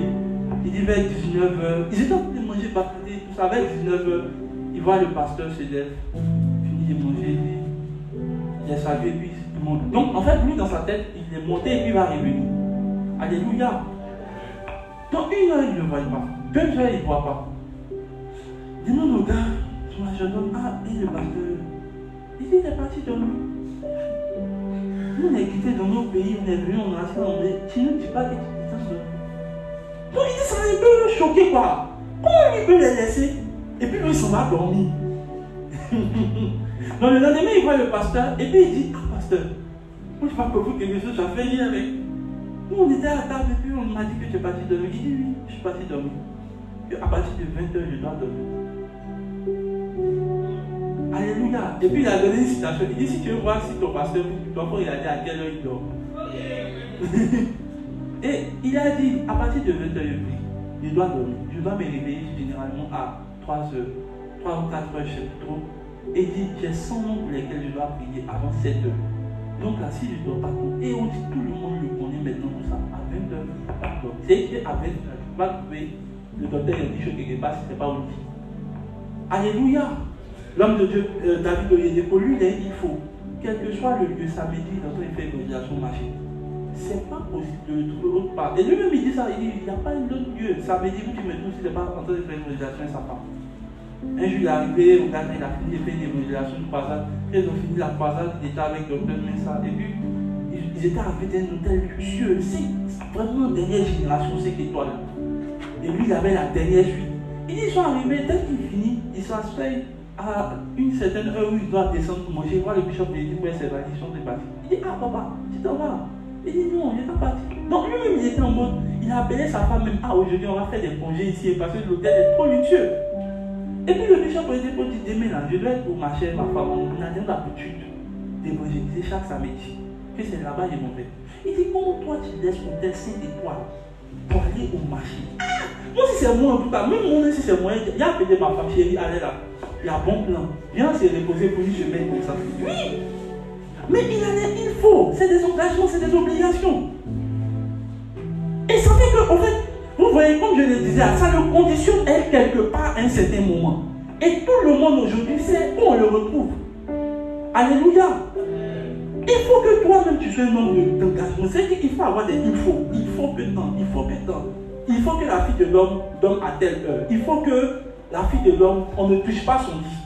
Il dit vers 19h, ils étaient en train de manger, papoter, tout ça, vers 19h, il voit le pasteur se lève, finit de manger, il a salué et puis il monte. Donc en fait, lui dans sa tête, il est monté et puis il va revenir. Alléluia. Dans 1 heure, il ne voit pas. 2 heures, il ne voit pas. Dis-nous, nos gars, sur un jeune homme, et le pasteur, il est parti dormir. Nous, on est quittés dans nos pays, on est venus, on a assis dans les. Tu ne dis pas que tu es dans ce. Donc, il dit ça, il peut le choquer, quoi. Comment il peut les laisser? Et puis, lui, il s'en va dormir. Donc, le lendemain, il voit le pasteur, et puis il dit, pasteur, moi, je ne sais pas pour quelque chose, j'ai fait rien avec. Nous, on était à table, et puis on m'a dit que tu es parti dormir. Il dit, oui, je suis parti dormir. Et à partir de 20 h, je dois dormir. Alléluia. Et puis il a donné une citation. Il dit, si tu veux voir si ton pasteur, tu dois pas regarder à quelle heure il dort. Et il a dit, à partir de 20 h, je dois dormir. Je dois me réveiller généralement à 3 h, 3 ou 4 h, je sais plus trop. Et il dit, j'ai 100 noms pour lesquels je dois prier avant 7 h. Donc là, si je ne dors pas trop, et on dit, tout le monde le connaît maintenant pour ça, à 20 h, c'est écrit à 20 h. Tu vas trouver le docteur a dit chose quelque part, ce n'est pas outil. Alléluia. L'homme de Dieu, David Oyedepo, lui, il faut, quel que soit le lieu, samedi, dans il fait l'évangélisation marché. C'est pas possible de le trouver autre part. Et lui-même, il dit ça, il dit, il n'y a pas un autre lieu. Samedi, où tu me trouves, s'il n'est pas en train de faire l'évangélisation, sa femme. Un jour, il est arrivé, regarde, il a fini de faire l'évangélisation de croisade. Ils ont fini la croisade, il était avec Dr Mensa. Et puis, ils étaient arrivés dans un hôtel luxueux. C'est vraiment la dernière génération, c'est étoile. Et lui, il avait la dernière suite. Ils sont arrivés, dès qu'il finit, il s'asseye à une certaine heure où il doit descendre pour manger. Voir le bishop et il dit, ouais, c'est la question de parti. Il dit, ah papa, tu t'en vas. Il dit, non, il n'est pas parti. Donc lui-même, il était en mode, il a appelé sa femme même, aujourd'hui, on va faire des congés ici parce que l'hôtel est trop luxueux. Et puis le bishop a dit, demain là, je dois être pour ma chère, ma femme. On a déjà l'habitude d'évangéliser chaque samedi. Puis c'est là-bas, ils m'ont fait. Il dit, comment toi, tu laisses l'hôtel 5 étoiles pour aller au marché? Moi, si c'est moi, en tout cas, même moi, si c'est moi, il a appelé ma femme chérie, allez là, il y a bon plan. Viens se reposer pour une semaine comme ça. Oui! Mais il faut, c'est des engagements, c'est des obligations. Et ça fait que, en fait, vous voyez, comme je le disais, ça le conditionne quelque part à un certain moment. Et tout le monde aujourd'hui sait où on le retrouve. Alléluia! Il faut que toi-même tu sois un homme d'engagement. C'est qu'il faut avoir des il faut que tant, il faut que tant. Il faut que la fille de l'homme dorme à telle heure. Il faut que la fille de l'homme, on ne touche pas son lit.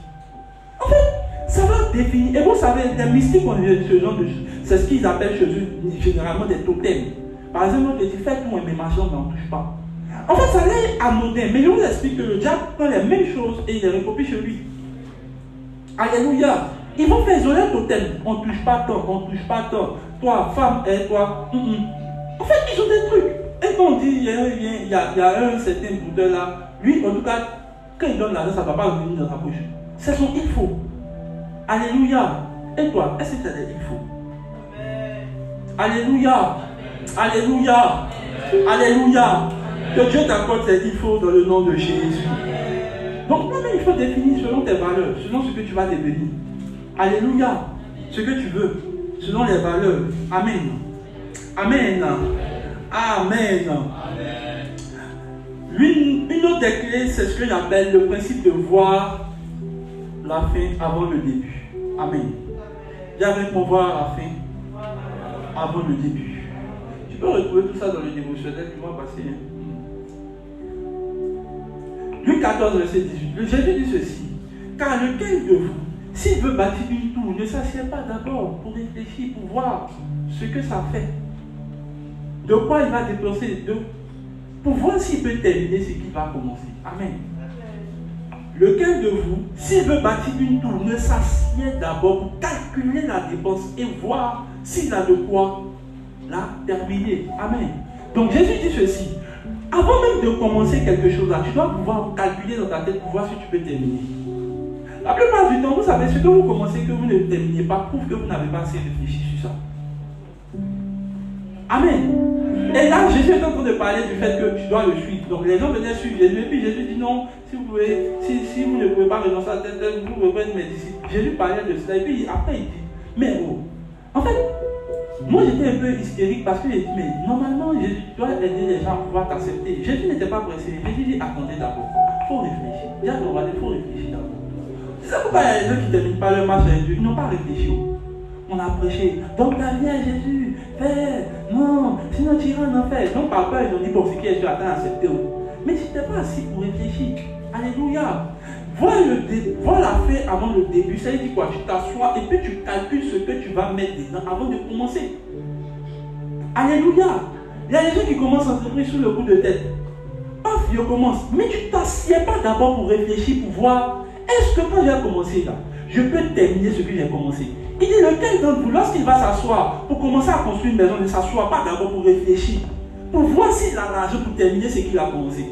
En fait, ça va définir. Et vous savez, les mystiques ont ce genre de choses. C'est ce qu'ils appellent chez eux généralement des totems. Par exemple, on dit faites tout mais ma chambre, on ne touche pas. En fait, ça l'est anodin. Mais je vous explique que le diable prend les mêmes choses et il les recopie chez lui. Alléluia. Ils vont faire isoler un totem. On ne touche pas tant, on ne touche pas tant. Toi, femme, et toi. En fait, ils ont des trucs. Et quand on dit, il y a un certain bouddha là, lui, en tout cas, quand il donne l'argent, ça ne va pas revenir dans sa poche. C'est son il faut. Alléluia. Et toi, est-ce que tu as des il faut? Alléluia. Alléluia. Alléluia. Que Dieu t'accorde ces il faut dans le nom de Jésus. Donc, toi-même, il faut définir selon tes valeurs, selon ce que tu vas devenir. Alléluia. Ce que tu veux, selon les valeurs. Amen. Amen. Amen. Une autre des clés, c'est ce que j'appelle le principe de voir la fin avant le début. Amen. J'avais pour voir la fin avant le début. Tu peux retrouver tout ça dans le dévotionnel qui va passer. Luc 14, verset 18. Jésus dit ceci. Car lequel de vous, s'il veut bâtir une tour, ne s'assied pas d'abord pour réfléchir, pour voir ce que ça fait. De quoi il va dépenser, pour voir s'il peut terminer ce qu'il va commencer. Amen. Lequel de vous, s'il veut bâtir une tour, ne s'assied d'abord pour calculer la dépense et voir s'il a de quoi la terminer. Amen. Donc Jésus dit ceci. Avant même de commencer quelque chose là, tu dois pouvoir calculer dans ta tête pour voir si tu peux terminer. La plupart du temps, vous savez, ce que vous commencez que vous ne terminez pas prouve que vous n'avez pas assez réfléchi sur ça. Amen. Et là, Jésus est en train de parler du fait que tu dois le suivre. Donc les gens venaient suivre Jésus. Et puis Jésus dit non, si vous ne pouvez pas renoncer à telle, vous pouvez être mes disciples. Jésus parlait de cela. Et puis après il dit, mais oh, en fait, moi j'étais un peu hystérique parce que j'ai dit, mais normalement Jésus doit aider les gens à pouvoir t'accepter. Jésus n'était pas pressé. Jésus dit, attendez d'abord. Il faut réfléchir. Il faut réfléchir d'abord. C'est pourquoi il y a des gens qui ne terminent pas leur marche avec Dieu. Ils n'ont pas réfléchi. On a prêché. Donc ta vie à Jésus, fais, non, sinon tu iras en enfer. Donc par peur, ils ont dit, bon, ce qui est Dieu attend à accepter. Mais tu n'étais pas assis pour réfléchir. Alléluia. Vois la fin avant le début. Ça veut dire quoi? Tu t'assois et puis tu calcules ce que tu vas mettre dedans avant de commencer. Alléluia. Il y a des gens qui commencent à s'entreprendre sous le coup de tête. Paf, je commence. Mais tu ne t'assieds pas d'abord pour réfléchir, pour voir, est-ce que quand j'ai commencé là, je peux terminer ce que j'ai commencé? Il dit, lequel d'entre vous, lorsqu'il va s'asseoir, pour commencer à construire une maison, ne s'assoit pas d'abord pour réfléchir, pour voir s'il a l'argent pour terminer ce qu'il a commencé.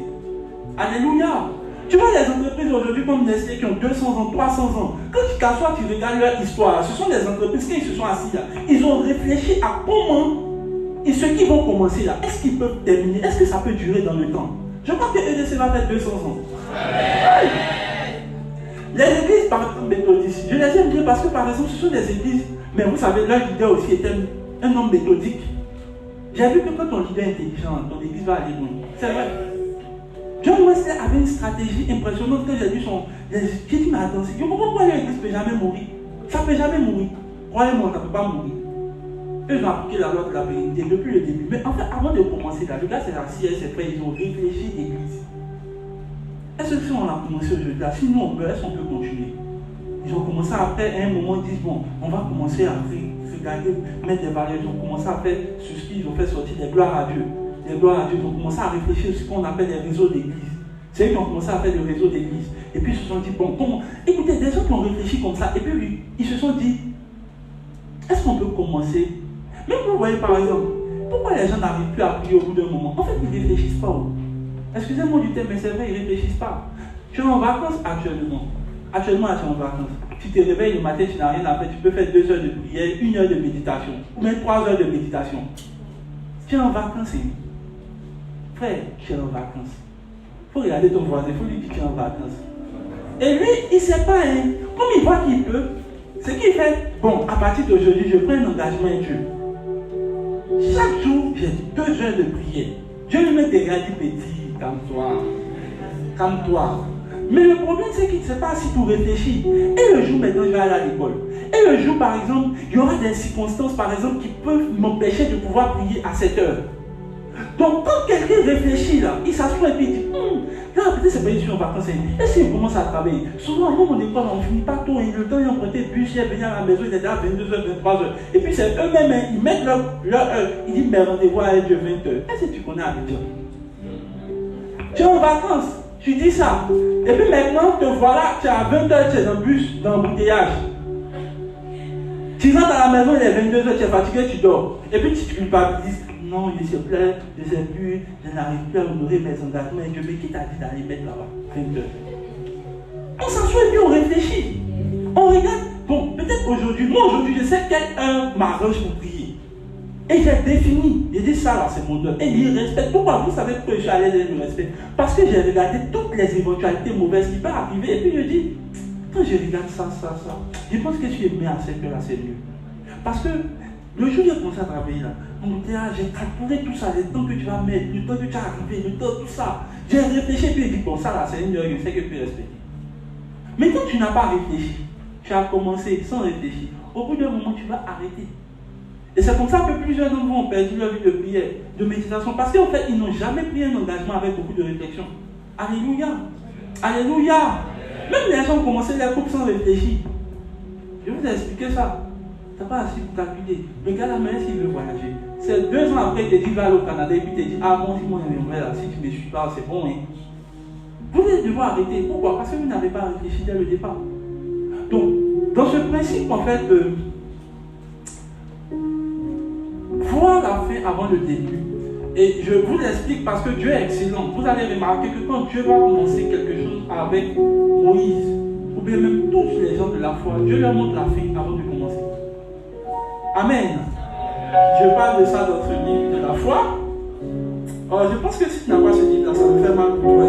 Alléluia. Tu vois les entreprises aujourd'hui comme Nestlé qui ont 200 ans, 300 ans. Quand tu t'assois, tu regardes leur histoire. Ce sont des entreprises, quand ils se sont assis là, ils ont réfléchi à comment et ceux qui vont commencer là, est-ce qu'ils peuvent terminer? Est-ce que ça peut durer dans le temps? Je crois que EDC va faire 200 ans. Amen. Les églises, par exemple, méthodistes, je les aime bien parce que, par exemple, ce sont des églises, mais vous savez, leur leader aussi était un homme méthodique. J'ai vu que quand ton leader est intelligent, ton église va aller loin. C'est vrai. John Wesley avait une stratégie impressionnante que j'ai vu j'ai dit, mais attends, je comprends pourquoi l'église ne peut jamais mourir. Ça ne peut jamais mourir. Croyez-moi, ça ne peut pas mourir. Eux ont appliqué la loi de la vérité depuis le début. Mais en fait, avant de commencer là, le gars s'est assis, ses frères, ils ont réfléchi l'église. Est-ce que si on a commencé aujourd'hui là, si nous on meurt, est-ce qu'on peut continuer? Ils ont commencé à faire, à un moment, ils disent, bon, on va commencer à regarder, mettre des valeurs. Ils ont commencé à faire ce qu'ils ont fait sortir des gloires à Dieu. Les gloires à Dieu, ils ont commencé à réfléchir sur ce qu'on appelle les réseaux d'église. C'est eux qui ont commencé à faire le réseau d'église. Et puis ils se sont dit, bon, comment? Écoutez, des gens qui ont réfléchi comme ça, et puis ils se sont dit, est-ce qu'on peut commencer? Même vous voyez par exemple, pourquoi les gens n'arrivent plus à prier au bout d'un moment? En fait, ils ne réfléchissent pas. Excusez-moi du terme, mais c'est vrai, ils ne réfléchissent pas. Tu es en vacances actuellement. Actuellement, tu es en vacances. Tu te réveilles le matin, tu n'as rien à faire, tu peux faire 2 heures de prière, 1 heure de méditation, ou même 3 heures de méditation. Tu es en vacances, frère, tu es en vacances. Il faut regarder ton voisin, il faut lui dire que tu es en vacances. Et lui, il ne sait pas, comme il voit qu'il peut, ce qu'il fait, bon, à partir d'aujourd'hui, je prends un engagement avec Dieu. Chaque jour, j'ai 2 heures de prière. Dieu lui met des gars, dit petit, calme-toi. Calme-toi. Mais le problème, c'est qu'il ne s'est pas assis pour réfléchir. Et le jour, maintenant, je vais aller à l'école. Et le jour, par exemple, il y aura des circonstances, par exemple, qui peuvent m'empêcher de pouvoir prier à 7 heures. Donc, quand quelqu'un réfléchit, là, il s'assoit et puis il dit, là, peut-être c'est pas ici en vacances. Et s'il commence à travailler, souvent, moi, mon école, on ne finit pas tôt. Le temps, ils ont prêté le bus, ils sont venus à la maison, ils étaient à 22h, 23h. Et puis, c'est eux-mêmes, ils mettent leur heure. Ils disent, mais rendez-vous à Dieu 20h. Est-ce que tu connais Abidjan? Tu es en vacances, tu dis ça. Et puis maintenant, te voilà, tu es à 20h, tu es dans le bus, dans l'embouteillage. Tu rentres à la maison, il est 22h, tu es fatigué, tu dors. Et puis, tu culpabilises. Non, il se plaît, je ne sais plus, je n'arrive plus à honorer mes engagements. Et Dieu, mais qui t'a dit d'aller mettre là-bas 22h? On s'assoit et puis on réfléchit. On regarde. Bon, peut-être aujourd'hui, moi aujourd'hui, je sais quelle heure m'arrange pour prier. Et j'ai défini. J'ai dit ça là, c'est mon heure. Et il respecte. Pourquoi? Vous savez pourquoi je suis allé dans le respect? Parce que j'ai regardé toutes les éventualités mauvaises qui peuvent arriver. Et puis je dis, quand je regarde ça, je pense que si je mets à cette heure là, c'est mieux. Parce que le jour où j'ai commencé à travailler là, j'ai calculé tout ça, le temps que tu vas mettre, le temps que tu as arrivé, le temps, tout ça. J'ai réfléchi et puis j'ai dit, bon, ça là, c'est une heure, je sais que je peux respecter. Mais quand tu n'as pas réfléchi, tu as commencé sans réfléchir, au bout d'un moment, tu vas arrêter. Et c'est comme ça que plusieurs d'entre vous ont perdu leur vie de prière, de méditation, parce qu'en fait, ils n'ont jamais pris un engagement avec beaucoup de réflexion. Alléluia. Alléluia. Même les gens ont commencé les coupes sans réfléchir. Je vous ai expliqué ça. Tu n'as pas assez pour calculer. Le gars là, même s'il veut voyager, c'est 2 ans après, il te dit va aller au Canada et puis il te dit ah bon, si moi j'aimerais là, si tu ne me suis pas, c'est bon. Hein. Vous allez devoir arrêter. Pourquoi? Parce que vous n'avez pas réfléchi dès le départ. Donc, dans ce principe, en fait, voir la fin avant le début. Et je vous l'explique parce que Dieu est excellent. Vous allez remarquer que quand Dieu va commencer quelque chose avec Moïse, ou bien même tous les gens de la foi, Dieu leur montre la fin avant de commencer. Amen. Je parle de ça dans ce livre de la foi. Alors, je pense que si tu n'as pas ce livre-là, ça me fait mal pour toi.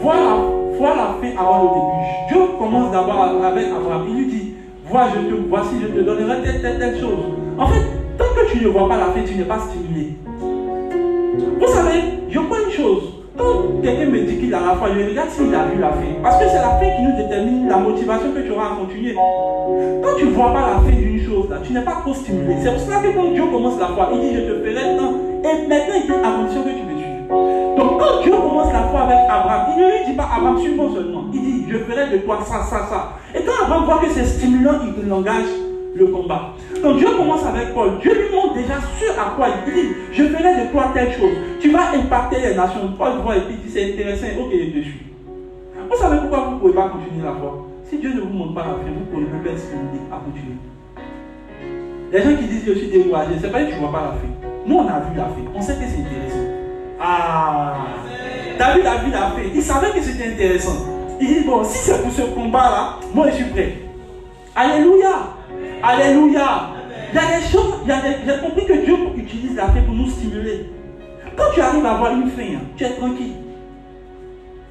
Vois la fin avant le début. Dieu commence d'abord avec Abraham. Il lui dit, voici, je te donnerai telle chose. En fait, tant que tu ne vois pas la fin, tu n'es pas stimulé. Vous savez, je crois une chose. Quand quelqu'un me dit qu'il a la foi, je regarde s'il a vu la fin. Parce que c'est la fin qui nous détermine la motivation que tu auras à continuer. Quand tu ne vois pas la fin d'une chose, là, tu n'es pas trop stimulé. C'est pour cela que quand Dieu commence la foi, il dit je te ferai tant. Et maintenant, il dit à condition que tu me suives. Donc quand Dieu commence la foi avec Abraham, il ne lui dit pas Abraham, suis-moi seulement. Il dit je ferai de toi ça, ça, ça. Et quand Abraham voit que c'est stimulant, il l'engage le combat. Quand Dieu commence avec Paul, Dieu lui montre déjà ce à quoi il dit je ferai de toi telle chose. Tu vas impacter les nations. Paul voit et puis il dit c'est intéressant, ok, je te suis. Vous savez pourquoi vous ne pouvez pas continuer la foi? Si Dieu ne vous montre pas la fin, vous ne pouvez pas être stimulé à continuer. Les gens qui disent je suis découragé, c'est pas que tu ne vois pas la fin. Nous on a vu la fin, on sait que c'est intéressant. Ah, David a vu la fin, il savait que c'était intéressant. Il dit bon, si c'est pour ce combat-là, moi je suis prêt. Alléluia. Alléluia. Il y a des choses, j'ai compris que Dieu utilise la fin pour nous stimuler. Quand tu arrives à avoir une fin, tu es tranquille.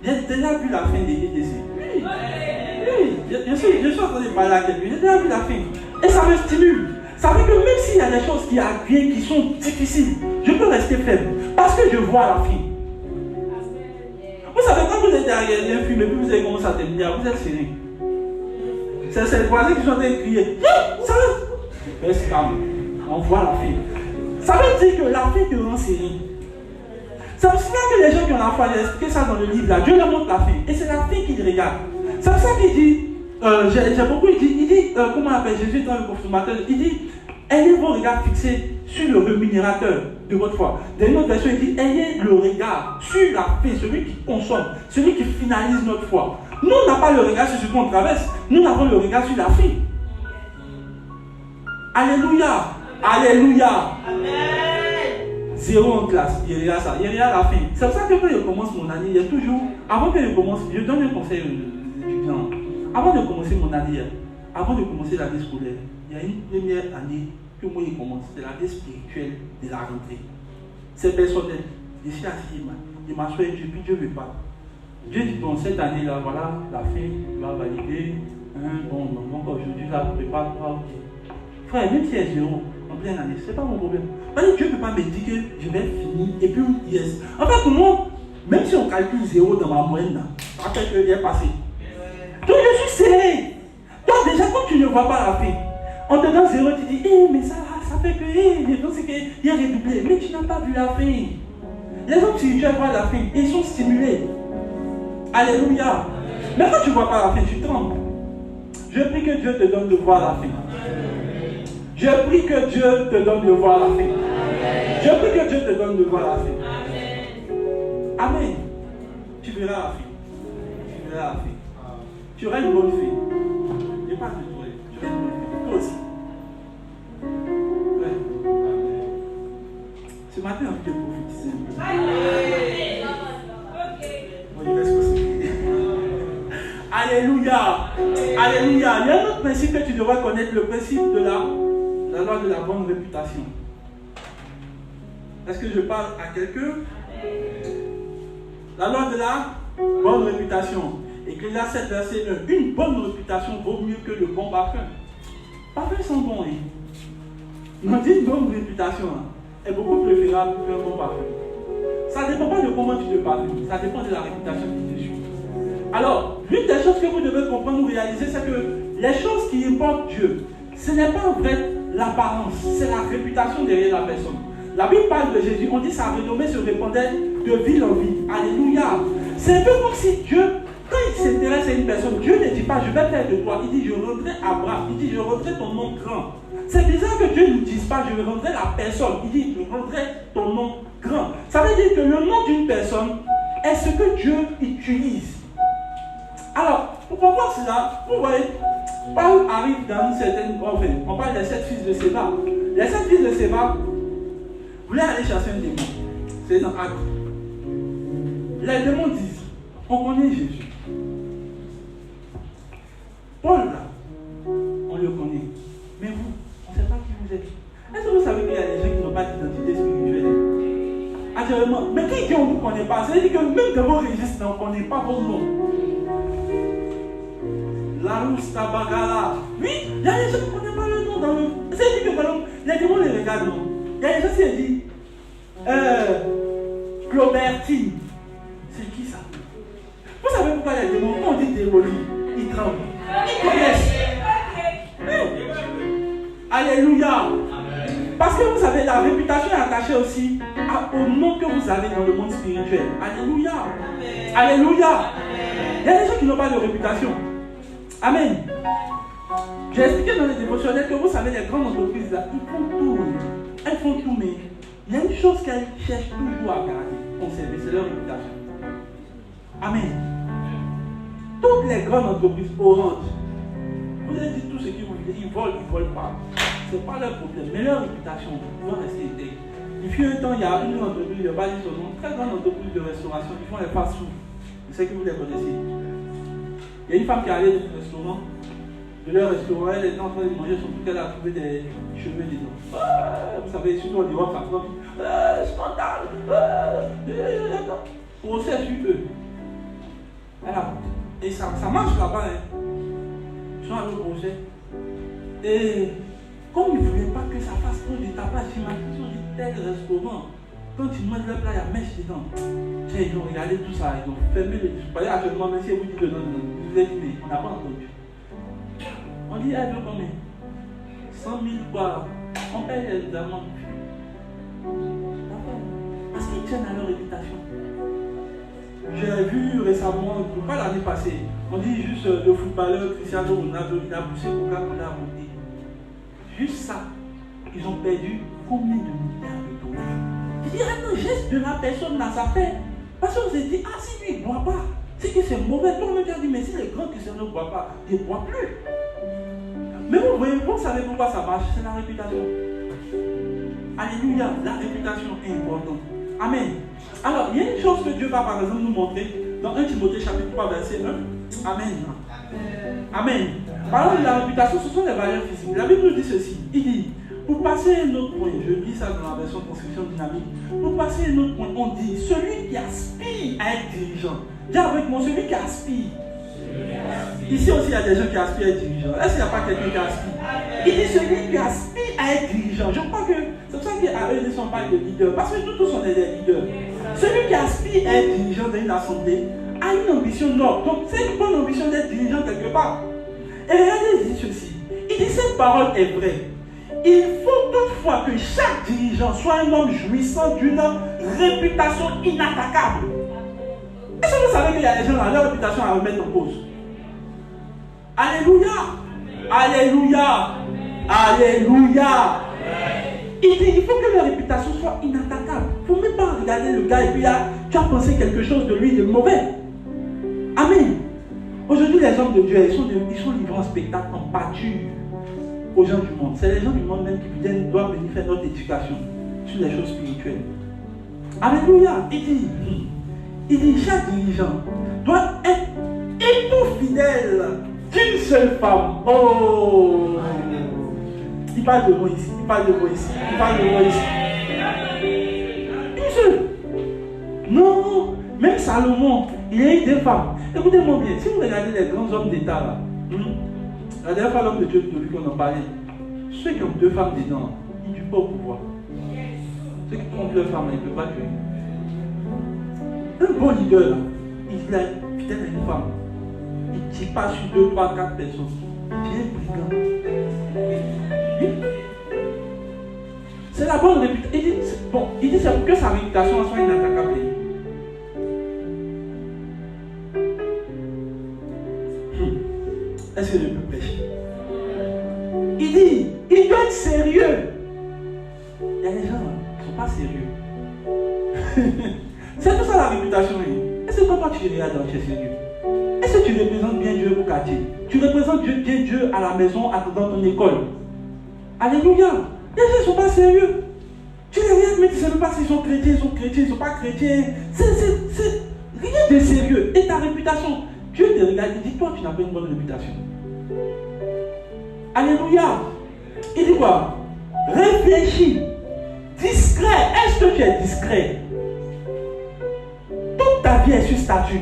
J'ai déjà vu la fin des ETC. Oui, je suis en train de parler à quelqu'un. J'ai déjà vu la fin. Et ça me stimule. Ça veut que même s'il y a des choses qui arrivent, qui sont difficiles, je peux rester faible. Parce que je vois la fin. Vous savez, quand vous êtes derrière un film et puis vous avez commencé à terminer, vous êtes serré. C'est les voisins qui sont en train de crier. Ça veut dire, calme. On voit la fin. Ça veut dire que la fin te rend serré. C'est pour cela que les gens qui ont la foi, j'ai expliqué ça dans le livre là. Dieu leur montre la fin. Et c'est la fin qu'ils regardent. C'est pour ça qu'il dit, j'ai beaucoup, il dit, comment on appelle Jésus dans le consommateur, il dit, ayez vos regards fixés sur le rémunérateur de votre foi. Dans une autre version, il dit, ayez le regard sur la fin, celui qui consomme, celui qui finalise notre foi. Nous, on n'a pas le regard sur ce qu'on traverse, nous avons le regard sur la fin. Alléluia. Alléluia. Amen. 0 en classe, il y a ça, il y a la fin. C'est pour ça que quand je commence mon année, il y a toujours, avant que je commence, je donne un conseil aux étudiants. Avant de commencer mon année, avant de commencer l'année scolaire, il y a une première année que moi je commence, c'est l'année spirituelle de la rentrée. C'est personnel. Je suis assis, il m'assoit et puis Dieu veut pas. Dieu dit, bon, cette année-là, voilà, la fin va valider. Bon, donc aujourd'hui, là, prépare-toi. Frère, même si il y a 0 en pleine année, c'est pas mon problème. Parce que Dieu ne peut pas me dire que je vais finir et puis yes. En fait, pour moi, même si on calcule 0 dans ma moyenne, ça fait qu'il est passé. Donc je suis serré. Donc déjà, quand tu ne vois pas la fin, on te donne 0, tu dis, mais ça fait que, je pense qu'il a redoublé. Mais tu n'as pas vu la fin. Les hommes spirituels voient la fin et ils sont stimulés. Alléluia. Mais quand tu ne vois pas la fin, tu trembles. Je prie que Dieu te donne de voir la fin. Je prie que Dieu te donne de voir la fin. Je prie que Dieu te donne de voir la fin. Amen. Tu verras la fin. Tu verras la fin. Tu auras une bonne fille. Je parle de toi. Tu auras une bonne fille. Toi aussi. Ouais. Ce matin, on peut prophétiser un peu. Bon, il reste aussi. Alléluia. Alléluia. Il y a un autre principe que tu devras connaître, le principe de la loi de la bonne réputation. Est-ce que je parle à quelqu'un? La loi de la bonne réputation. Ecclésiaste 7, verset 1. Une bonne réputation vaut mieux que le bon parfum. Parfums sont bons. Il m'a dit une bonne réputation est beaucoup préférable qu'un bon parfum. Ça ne dépend pas de comment tu te parfumes, ça dépend de la réputation qui te suit. Alors, l'une des choses que vous devez comprendre ou réaliser, c'est que les choses qui importent Dieu, ce n'est pas en fait l'apparence, c'est la réputation derrière la personne. La Bible parle de Jésus, on dit sa renommée se répandait de ville en ville. Alléluia. C'est un peu comme si Dieu, quand il s'intéresse à une personne, Dieu ne dit pas je vais faire de toi, il dit je rendrai Abraham, il dit je rendrai ton nom grand. C'est bizarre que Dieu ne dise pas je rendrai la personne, il dit je rendrai ton nom grand. Ça veut dire que le nom d'une personne est ce que Dieu utilise. Alors, pour comprendre cela, vous voyez, Paul arrive dans une certaine offre. On parle des 7 fils de Séba. Les 7 fils de Séba voulaient aller chasser un démon. C'est dans Actes. Les démons disent, on connaît Jésus. Paul, là, on le connaît. Mais vous, on ne sait pas qui vous êtes. Est-ce que vous savez qu'il y a des gens qui n'ont pas d'identité spirituelle? Actuellement, mais qui on ne vous connaît pas? C'est-à-dire que même dans vos registres, on ne connaît pas vos noms. La rousse tabagala. Oui, il y a des gens qui ne connaissent pas le nom dans le. C'est-à-dire que par exemple, les démons les regardent, non? Il y a des gens qui disent Clobertine. évolue, ils tremblent. Ils connaissent. Alléluia. Parce que vous savez, la réputation est attachée aussi au nom que vous avez dans le monde spirituel. Alléluia. Alléluia. Il y a des gens qui n'ont pas de réputation. Amen. J'ai expliqué dans les dévotionnels que vous savez, les grandes entreprises là, ils font tout. Elles font tout, mais il y a une chose qu'elles cherchent toujours à garder, conserver, c'est leur réputation. Amen. Toutes les grandes entreprises Orange, vous avez dit tout ce qu'ils vous voulez, ils volent pas. Ce n'est pas leur problème, mais leur réputation doit rester intègre. Il fut un temps, il y a une entreprise, je ne vais pas dire son nom, très grande entreprise de restauration, qui font les fast-food. Je sais que vous les connaissez. Il y a une femme qui est allée dans un restaurant. De leur restaurant, elle était en train de manger son truc, elle a trouvé des cheveux dedans. Vous savez, surtout en Europe, ça prend scandale. Procès sur eux. Et ça marche là-bas. Hein. Ils sont allés au procès. Et comme ils ne voulaient pas que ça fasse trop de tapage, ils ont dit tel restaurant. Quand ils mangent leur plat, il y a mèche dedans. Tiens, ils ont regardé tout ça, ils ont fermé les yeux. Actuellement, même si vous dites que non, vous vous êtes dit, mais on n'a pas entendu. On dit, elle veut combien 100 000 quoi. On paye les amendes. Parce qu'ils tiennent à leur réputation. J'ai vu récemment, pas l'année passée, on dit juste le footballeur Cristiano Ronaldo, il a poussé Coca-Cola à monter. Juste ça, ils ont perdu combien de milliards de dollars. Il dit, un geste de la personne dans sa paix. Parce qu'on s'est dit, ah si lui il ne boit pas, c'est que c'est mauvais. Tout le monde a dit, mais si les grands Cristiano ne boivent pas, ils ne boivent plus. Mais vous voyez, vous savez pourquoi ça marche, c'est la réputation. Alléluia, la réputation est importante. Amen. Alors, il y a une chose que Dieu va par exemple nous montrer dans 1 Timothée chapitre 3 verset 1. Amen. Amen. Parlant de la réputation, ce sont les valeurs physiques. La Bible nous dit ceci. Il dit, pour passer un autre point, je lis ça dans la version construction dynamique. Pour passer un autre point, on dit, celui qui aspire à être dirigeant. Dis avec moi, celui qui aspire. Ici aussi, il y a des gens qui aspirent à être dirigeants. Est-ce qu'il n'y a pas quelqu'un qui aspire? Il dit celui qui aspire à être dirigeant. Je crois que c'est pour ça qu'à eux, ils sont pas de leaders. Parce que nous tous, on est des leaders. Celui qui aspire à être dirigeant dans une assemblée a une ambition noble. Donc, c'est une bonne ambition d'être dirigeant quelque part. Et regardez, il dit ceci. Il dit cette parole est vraie. Il faut toutefois que chaque dirigeant soit un homme jouissant d'une réputation inattaquable. Est-ce que vous savez qu'il y a des gens qui ont leur réputation à remettre en cause? Alléluia! Alléluia! Alléluia! Il dit, il faut que leur réputation soit inattaquable. Il ne faut même pas regarder le gars et puis tu as pensé quelque chose de lui de mauvais. Amen. Aujourd'hui, les hommes de Dieu, ils sont livrés en spectacle, en pâture aux gens du monde. C'est les gens du monde même qui doivent venir faire notre éducation sur les choses spirituelles. Alléluia! Il dit, chaque dirigeant doit être époux fidèle d'une seule femme. Oh! Il parle de moi ici, il parle de moi ici, il parle de moi ici. Une seule. Non, même Salomon, il a eu deux femmes. Écoutez-moi bien, si vous regardez les grands hommes d'État là, la dernière fois l'homme de Dieu de lui qu'on en parlait, ceux qui ont deux femmes dedans, ils ne tuent pas au pouvoir. Ceux qui trompent leur femme, ils ne peuvent pas tuer. Un bon leader, il est fidèle à une femme. Il ne tire pas sur 2, 3, 4 personnes. Il est brigand. Oui. C'est la bonne réputation. Il dit c'est pour que sa réputation soit inattaquable. Est-ce que je peux prêcher? Il dit, il doit être sérieux. Il y a des gens qui ne sont pas sérieux. C'est tout ça la réputation. Est-ce que quand tu regardes, tu es sérieux? Est-ce que tu représentes bien Dieu au quartier? Tu représentes bien Dieu à la maison, dans ton école? Alléluia! Les gens ne sont pas sérieux. Tu les regardes, mais tu ne sais même pas s'ils sont chrétiens, ils ne sont pas chrétiens. C'est rien de sérieux. Et ta réputation, Dieu te regarde et dit, toi, tu n'as pas une bonne réputation. Alléluia! Il dit quoi? Réfléchis. Discret. Est-ce que tu es discret? Toute ta vie est sur statut.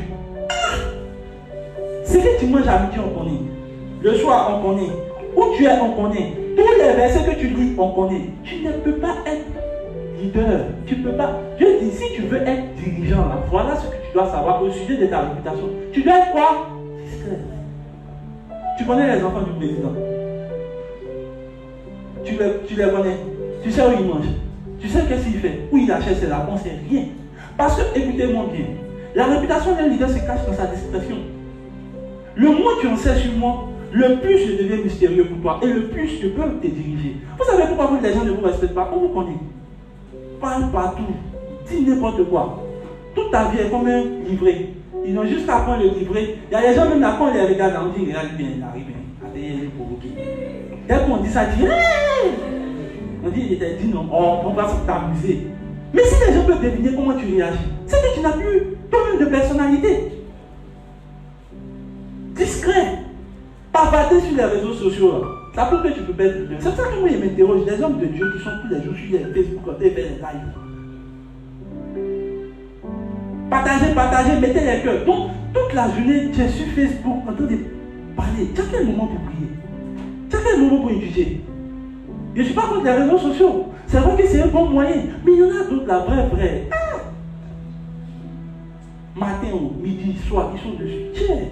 Ce que tu manges à midi, on connaît. Le soir, on connaît. Où tu es, on connaît. Tous les versets que tu lis, on connaît. Tu ne peux pas être leader. Tu ne peux pas. Dieu dit, si tu veux être dirigeant, là, voilà ce que tu dois savoir au sujet de ta réputation. Tu dois être quoi? discret. Tu connais les enfants du président. Tu les connais. Tu sais où ils mangent. Tu sais qu'est-ce qu'il fait. Où il achète ses lapins, c'est rien. Parce que, écoutez-moi bien, la réputation d'un leader se cache dans sa discrétion. Le moins tu en sais sur moi, le plus je deviens mystérieux pour toi et le plus je peux te diriger. Vous savez pourquoi les gens ne vous respectent pas? On vous connaît. Parle partout. Dis n'importe quoi. Toute ta vie est comme un livret. Ils ont juste à prendre le livret. Il y a des gens même là, quand on les regarde, on dit regarde bien, il arrive bien. Attendez, il est provoqué. Dès qu'on dit ça, il dit hey! On dit, il t'a dit non, on va t'amuser. Mais si les gens peuvent deviner comment tu réagis, c'est que tu n'as plus toi-même de personnalité. Discret. Bavarder sur les réseaux sociaux, là. Ça prouve que tu peux perdre du bien. C'est ça que moi, je m'interroge. Des hommes de Dieu qui sont tous les jours sur les Facebook, quand ils font les lives. Partagez, mettez les cœurs. Donc, toute la journée, tu es sur Facebook en train de parler. Tu as quel moment pour prier? Tu as quel moment pour étudier? Je ne suis pas contre les réseaux sociaux. C'est vrai que c'est un bon moyen. Mais il y en a d'autres, la vraie. Matin, midi, soir, ils sont dessus. Tiens.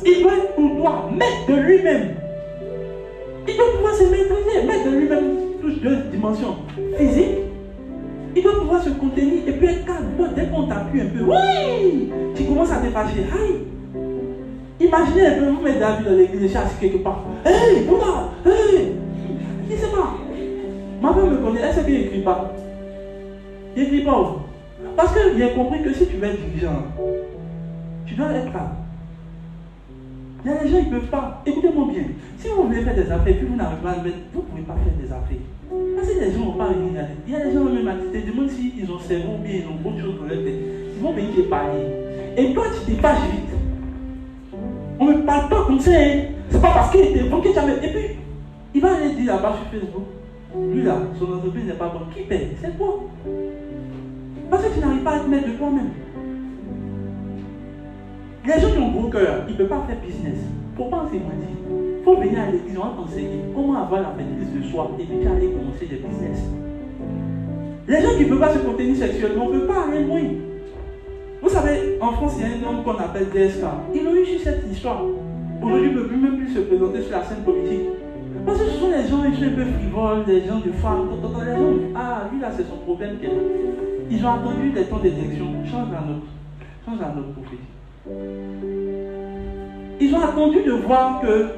Il doit être pour toi, maître de lui-même. Il doit pouvoir se maîtriser, maître de lui-même, touche deux dimensions. Physique, il doit pouvoir se contenir et puis être calme. Dès qu'on t'appuie un peu, oui, tu commences à te fâcher. Aïe. Imaginez un peu, vous mettez David dans l'église, assis quelque part. Hey, Bouddha, hey. Il ne sait pas. Ma femme me connaît, elle sait qu'il n'écrit pas. Il n'écrit pas. Parce que j'ai compris que si tu veux être dirigeant, tu dois être calme. Il y a des gens qui ne peuvent pas. Écoutez-moi bien. Si vous voulez faire des affaires, puis vous n'arrivez pas à le mettre, vous ne pouvez pas faire des affaires. Parce que les gens ne vont pas venir regarder. Il y a des gens même à te demandent s'ils ont cerveau ou bien ils ont autre chose dans leur tête. Ils vont venir te parler. Et toi, tu te fâches vite. On ne me parle pas comme ça. Hein. C'est pas parce qu'il était bon que tu as mis. Et puis, il va aller dire là-bas sur Facebook. Lui là, son entreprise n'est pas bonne. Qui paye? C'est toi. Parce que tu n'arrives pas à te mettre de toi-même. Les gens qui ont gros cœur, ils ne peuvent pas faire business. Il ne faut pas se mentir. Il faut venir à l'église, on va t'enseigner comment avoir la maîtrise de soi et puis tu vas aller commencer des business. Les gens qui ne peuvent pas se contenir sexuellement ne peuvent pas aller loin. Vous savez, en France, il y a un homme qu'on appelle DSK. Il a eu sur cette histoire. Aujourd'hui, il ne peut même plus se présenter sur la scène politique. Parce que ce sont les gens, ils sont un peu frivoles, les gens de femmes. Les gens, lui là, c'est son problème. Ils ont attendu les temps d'élection. Change la nôtre prophétie. Ils ont attendu de voir que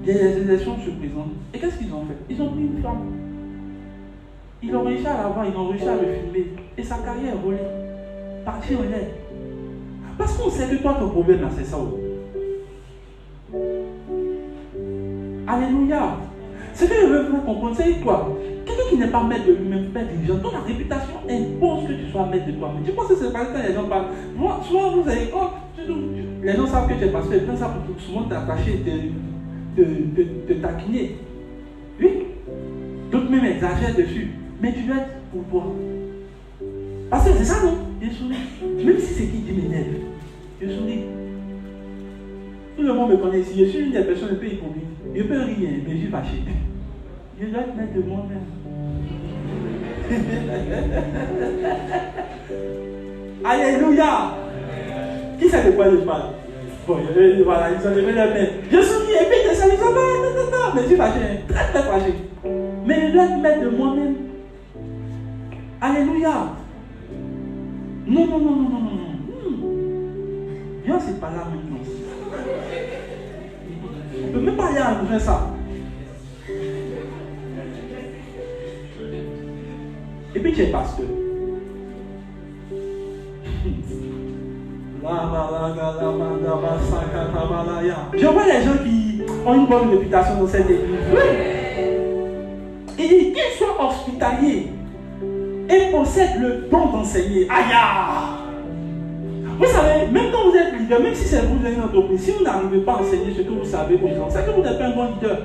les élections se présentent. Et qu'est-ce qu'ils ont fait? Ils ont pris une femme. Ils ont réussi à la voir, ils ont réussi à le filmer. Et sa carrière est volée. Parti en l'air. Parce qu'on sait que toi, ton problème là, c'est ça. Alléluia. Ce que je veux vous comprendre, c'est quoi? Quelqu'un qui n'est pas maître de lui-même, pas dirigeant, dont la réputation impose que tu sois maître de toi-même. Tu penses que c'est pas quand les gens parlent. Souvent, vous avez. Les gens savent que tu es pasteur, ils pensent ça pour souvent t'attacher, te taquiner. Oui. D'autres même exagèrent dessus. Mais tu dois être pour toi. Parce que c'est ça, non? Je souris. Même si c'est qui dit m'énerve, je souris. Tout le monde me connaît ici. Je suis une des personnes un peu hypocrite. Je peux rire, mais je suis fâché. Je dois te mettre de moi-même. Alléluia. Qui sait de quoi je parle? Bon, voilà, ils ont levé la main. Je souris et puis ça va. Mais je suis fâché, très très fâché. Mais je dois te mettre de moi-même. Alléluia. Non. Viens, c'est pas là maintenant. On ne peut même pas aller à ouvrir ça. Et puis tu es pasteur. Je vois les gens qui ont une bonne réputation dans cette église. Oui. Il dit qu'ils soient hospitaliers et possèdent le don d'enseigner. Aïe! Vous savez, même quand vous êtes leader, même si c'est vous une entreprise, si vous n'arrivez pas à enseigner ce que vous savez aux gens, c'est que vous n'êtes pas un bon leader.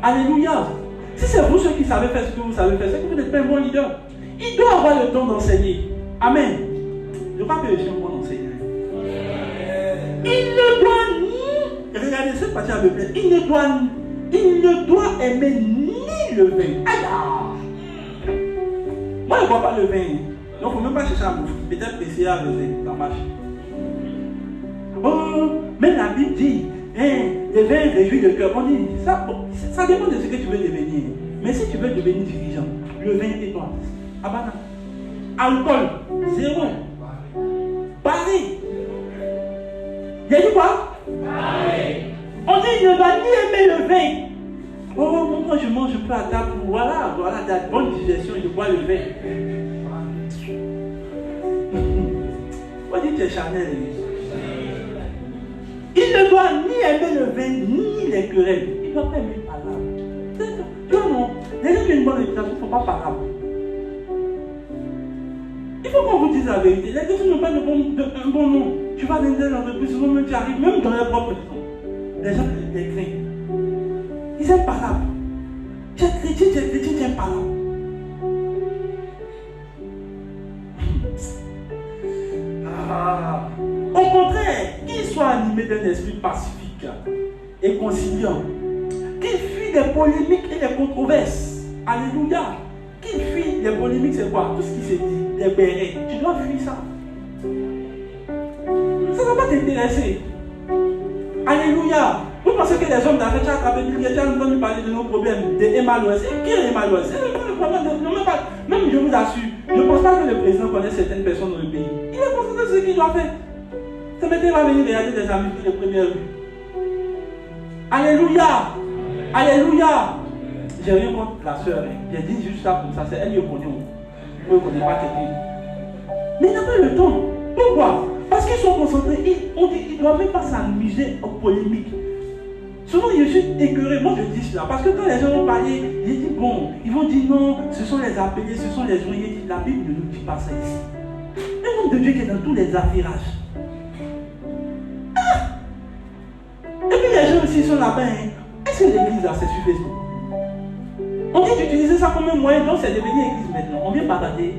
Alléluia. Si c'est vous ceux qui savez faire ce que vous savez faire, c'est que vous n'êtes pas un bon leader. Il doit avoir le don d'enseigner. Amen. Je crois que je suis un bon enseignant. Il ne doit ni... Regardez cette partie à me plaît. Il ne doit aimer ni le vin. Aïe! Moi je ne bois pas le vin. Donc, il ne faut même pas chercher à bouffer. Peut-être essayer à lever, ça marche. Oh, même la Bible dit, le vin réjouit le cœur. On dit, ça dépend de ce que tu veux devenir. Mais si tu veux devenir dirigeant, le vin et toi, abandonne. Alcool, zéro. Barré. Il a dit quoi? Barré. On dit, il ne va ni aimer le vin. Oh, moi je mange un peu à table. Voilà, la bonne digestion, je bois le vin. On dit, tu es charnel. Il ne doit ni aimer le vin, ni les querelles. Il ne doit pas aimer les palabres. Tu vois, non? Les gens qui ont une bonne réputation ne sont pas parables. Il faut qu'on vous dise la vérité. Les gens n'ont pas un bon nom. Tu vas dans des entreprises, souvent même tu arrives, même dans leur propre maison. Les gens les craignent. Ils n'aiment pas là. Tu es chrétien, tu n'aimes pas là. Au contraire, qu'il soit animé d'un esprit pacifique et conciliant, qu'il fuit des polémiques et des controverses. Alléluia. Qu'il fuit les polémiques, c'est quoi? Tout ce qui se dit, les bérets. Tu dois fuir ça. Ça ne va pas t'intéresser. Alléluia. Vous pensez que les hommes d'affaires, tu as attrapé le tu as entendu parler de nos problèmes, de Emma l'Ouest. Qui est Emma l'Ouest? Même je vous assure, je ne pense pas que le président connaisse certaines personnes dans le pays. Il est conscient de ce qu'il doit faire. Ce matin, va venir regarder des amis de première rue. Alléluia. Alléluia. J'ai rien contre la soeur. J'ai dit juste ça comme ça. C'est elle qui connaît. Vous ne connaissez pas quelqu'un. Mais il n'a pas le temps. Pourquoi? Parce qu'ils sont concentrés. On dit qu'ils ne doivent même pas s'amuser aux polémiques. Souvent, je suis écœuré. Moi, je dis cela. Parce que quand les gens vont parler, je dis bon, ils vont dire non, ce sont les appelés, ce sont les ouvriers. La Bible ne nous dit pas ça ici. Un homme de Dieu qui est dans tous les affairages. Et puis les gens aussi sont là-bas. Est-ce que l'église là, c'est sur Facebook? On dit d'utiliser ça comme un moyen, donc c'est devenu église maintenant. On vient balader.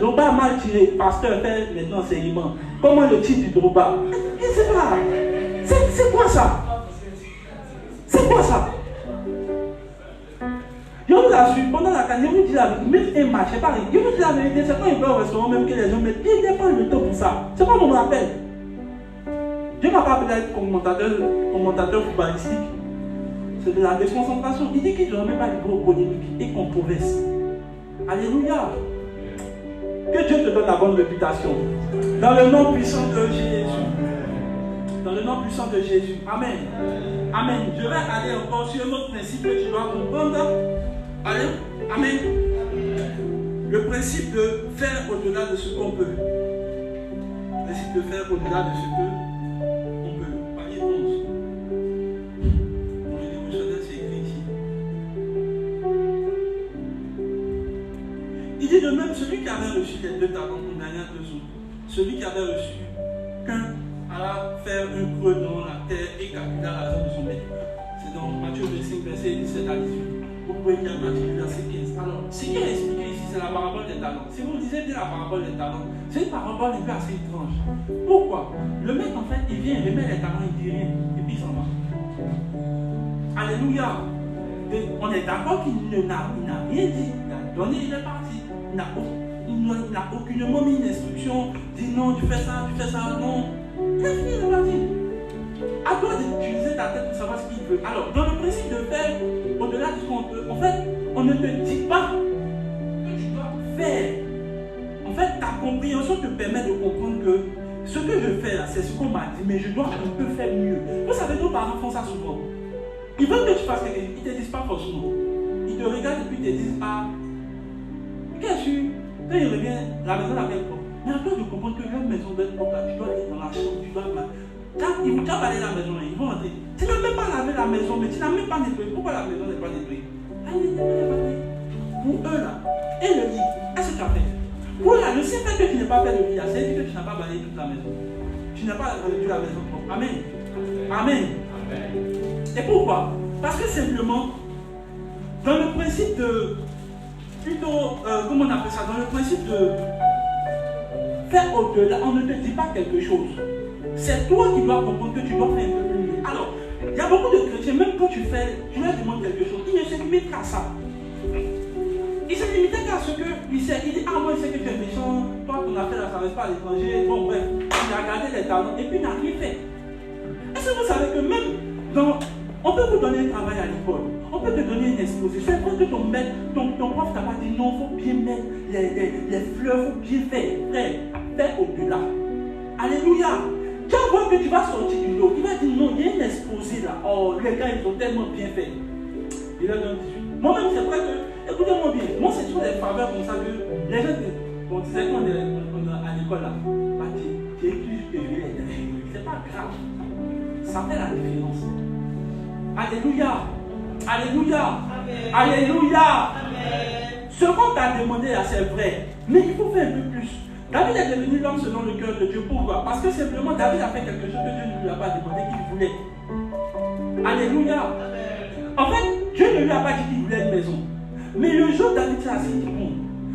Droba a mal tiré. Pasteur fait maintenant enseignement. Comment le titre du Droba? Je ne sais pas. C'est quoi ça? C'est quoi ça? Je vous assure, pendant la campagne, je vous dis la vérité, même un match, c'est pareil. Je vous dis la vérité, c'est quand ils vont au restaurant, même que les gens mettent, ils n'ont pas le temps pour ça. C'est quoi mon appel? Dieu m'a pas appelé à être commentateur footballistique. C'est de la déconcentration. Il dit qu'il ne doit même pas de gros polémiques et controverses. Alléluia. Que Dieu te donne la bonne réputation. Dans le nom puissant de Jésus. Dans le nom puissant de Jésus. Amen. Amen. Je vais aller encore sur un autre principe que tu dois comprendre. Allez. Amen. Le principe de faire au-delà de ce qu'on peut. Le principe de faire au-delà de ce qu'on peut. Palier 11. Pour le dévotionnel, c'est écrit ici. Il dit de même, celui qui avait reçu les 2 talents pour gagner 2 autres, celui qui avait reçu qu'un alla faire un creux dans la terre et calcula l'argent de son maître. C'est dans Matthieu 25, verset 17 à 18. Vous pouvez lire Matthieu verset 15. Alors, ce qui est expliqué ici, c'est la parabole des talents. Si vous lisez bien la parabole des talents, c'est une parabole un peu assez étrange. Pourquoi? Le maître, en fait, il vient, il remet les talents, il dit rien, et puis il s'en va. Alléluia. Et on est d'accord qu'il n'a rien dit. Il a donné, il est parti. Il n'a aucunement mis une instruction, dit non, tu fais ça, non. Il a fini de la vie. À toi d'utiliser ta tête pour savoir ce qu'il veut. Alors, dans le principe de faire au-delà de ce qu'on peut, en fait, on ne te dit pas que tu dois faire. En fait, ta compréhension te permet de comprendre que ce que je fais là, c'est ce qu'on m'a dit, mais je dois un peu faire mieux. Vous savez, nos parents font ça souvent. Ils veulent que tu fasses quelque chose, ils ne te disent pas forcément. Ils te regardent et puis ils te disent ah, qu'est-ce que tu. Quand il revient, la maison la belle propre. Mais à toi de comprendre que leur maison belle propre, là, tu dois aller dans la chambre, tu dois. Ils vont balayer la maison, ils vont rentrer. Tu n'as même pas lavé la maison, mais tu n'as même pas nettoyé. Pourquoi la maison n'est pas nettoyée? Allez, pour eux là. Et le lit, est-ce que tu as fait? Pour là, le simple fait que tu n'as pas fait le lit, c'est dire que tu n'as pas balayé toute la maison. Tu n'as pas rendu la maison propre. Amen. Amen. Et pourquoi? Parce que simplement, dans le principe de. Plutôt, comment on appelle ça? Dans le principe de faire au-delà, on ne te dit pas quelque chose. C'est toi qui dois comprendre que tu dois faire un peu plus mieux. Alors, il y a beaucoup de chrétiens, même quand tu leur demandes quelque chose, ils ne se limitent qu'à ça. Ils se limitaient à ce qu'il sait. Il dit, ah moi je sais que tu es méchant, toi ton affaire là, ça ne reste pas à l'étranger. Bon bref, il a regardé les talents et puis il n'a rien fait. Est-ce que vous savez que même on peut vous donner un travail à l'école, on peut te donner une exposé. C'est vrai que ton prof t'a pas dit non, il faut bien mettre les fleurs, il faut bien faire. Frère, fais au-delà. Alléluia. Tu vas voir que tu vas sortir du lot. Il va dire non, il y a une exposé là. Oh, les gars, ils ont tellement bien fait. Il a donné 18. Moi-même, c'est vrai que, écoutez-moi bien, moi c'est toujours des faveurs comme ça que les gens disait qu'on est à l'école là. Bah, tu écris juste que je vais les c'est pas grave. Ça fait la différence. Alléluia. Alléluia. Amen. Alléluia. Amen. Ce qu'on t'a demandé là, c'est vrai. Mais il faut faire un peu plus. David est devenu l'homme selon le cœur de Dieu. Pourquoi? Parce que simplement David a fait quelque chose que Dieu ne lui a pas demandé qu'il voulait. Alléluia. Amen. En fait, Dieu ne lui a pas dit qu'il voulait une maison. Mais le jour où David s'est assis, il dit bon,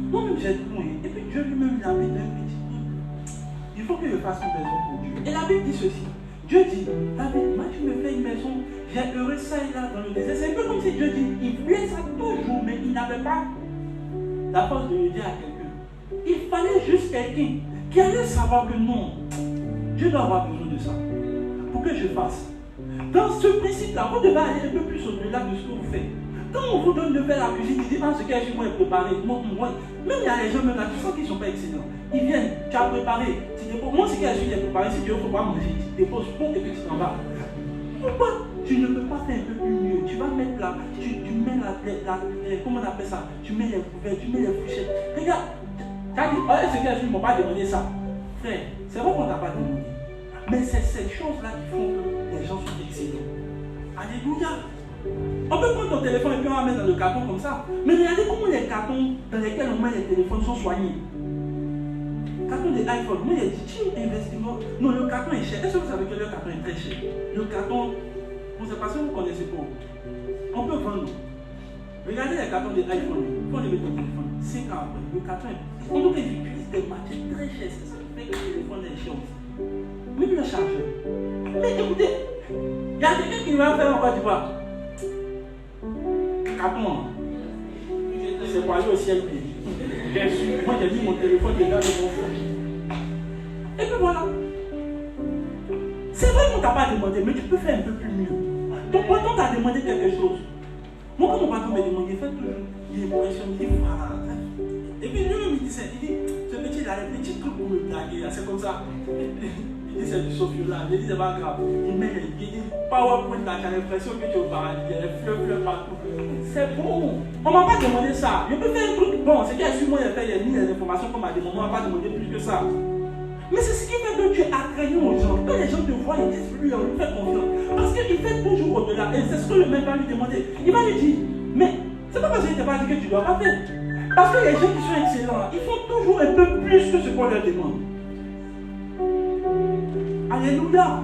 moi-même j'ai tout. Et puis Dieu lui-même l'a mis d'un petit peu. Il faut que je fasse une maison pour Dieu. Et la Bible dit ceci. Dieu dit, David, moi tu me fais une maison, j'ai heureux ça et là dans le désert. C'est un peu comme si Dieu dit, il voulait ça toujours, mais il n'avait pas la force de le dire à quelqu'un. Il fallait juste quelqu'un qui allait savoir que non, Dieu doit avoir besoin de ça pour que je fasse. Dans ce principe-là, vous devez aller un peu plus au-delà de ce que vous faites. Quand on vous donne de faire la cuisine, ils disent, ah, ce qu'il y a chez moi est préparé. Moi, même il y a les gens même là, tu sens qu'ils ne sont pas excellents. Ils viennent, tu as préparé, tu déposes. Moi, ce qu'il y a chez moi est préparé, si tu ne veux pas manger, tu déposes pour et puis tu t'en vas. Pourquoi tu ne peux pas faire un peu plus mieux? Tu vas mettre là, tu mets comment on appelle ça? Tu mets les couverts, tu mets les fourchettes. Regarde, tu as dit, oh, ce qu'il y a chez moi, ils ne m'ont pas demandé ça. Frère, c'est vrai qu'on ne t'a pas demandé. Mais c'est ces choses-là qui font que les gens sont excellents. Alléluia. On peut prendre ton téléphone et puis on va mettre dans le carton comme ça. Mais regardez comment les cartons dans lesquels on met les téléphones sont soignés. Carton des iPhone, moi j'ai dit, tu investis. Non, le carton est cher. Est-ce que vous savez que le carton est très cher? Le carton, vous ne savez pas si vous connaissez pas. On peut vendre. Regardez les cartons des iPhone. Quand on met ton téléphone, 5 ans après, le carton est. On doit utiliser des matières très chères. C'est ça qui fait que le téléphone est cher aussi. Même le chargeur. Mais écoutez, il y a quelqu'un qui va faire en Côte d'Ivoire. Carton. C'est pour aller au ciel. Bien sûr. Moi j'ai mis mon téléphone déjà de mon frère. Et puis voilà. C'est vrai qu'on ne t'a pas demandé, mais tu peux faire un peu plus mieux. Ton patron t'a demandé quelque chose. Moi quand mon patron m'a demandé, il fait toujours. Il est impressionné, il dit voilà. Et puis lui-même il dit, ce petit là, les petits trucs pour me blaguer, c'est comme ça. Il dit c'est du Sofiola, il dit c'est pas grave. Il met les guides, PowerPoint là, tu as l'impression que tu es au paradis, il y a les fleurs partout. C'est bon. On ne m'a pas demandé ça. Je peux faire un truc bon. C'est qu'il y a sur moi, il a mis les informations qu'on m'a demandé. On ne m'a pas demandé plus que ça. Mais c'est ce qui fait que tu es attrayant aux gens. Quand les gens te voient, ils disent lui, on lui fait confiance. Parce qu'il fait toujours au-delà. Et c'est ce que le mec va lui demander. Il va lui dire, mais c'est pas parce qu'il ne t'a pas dit que tu ne dois pas faire. Parce que les gens qui sont excellents, ils font toujours un peu plus que ce qu'on leur demande. Alléluia.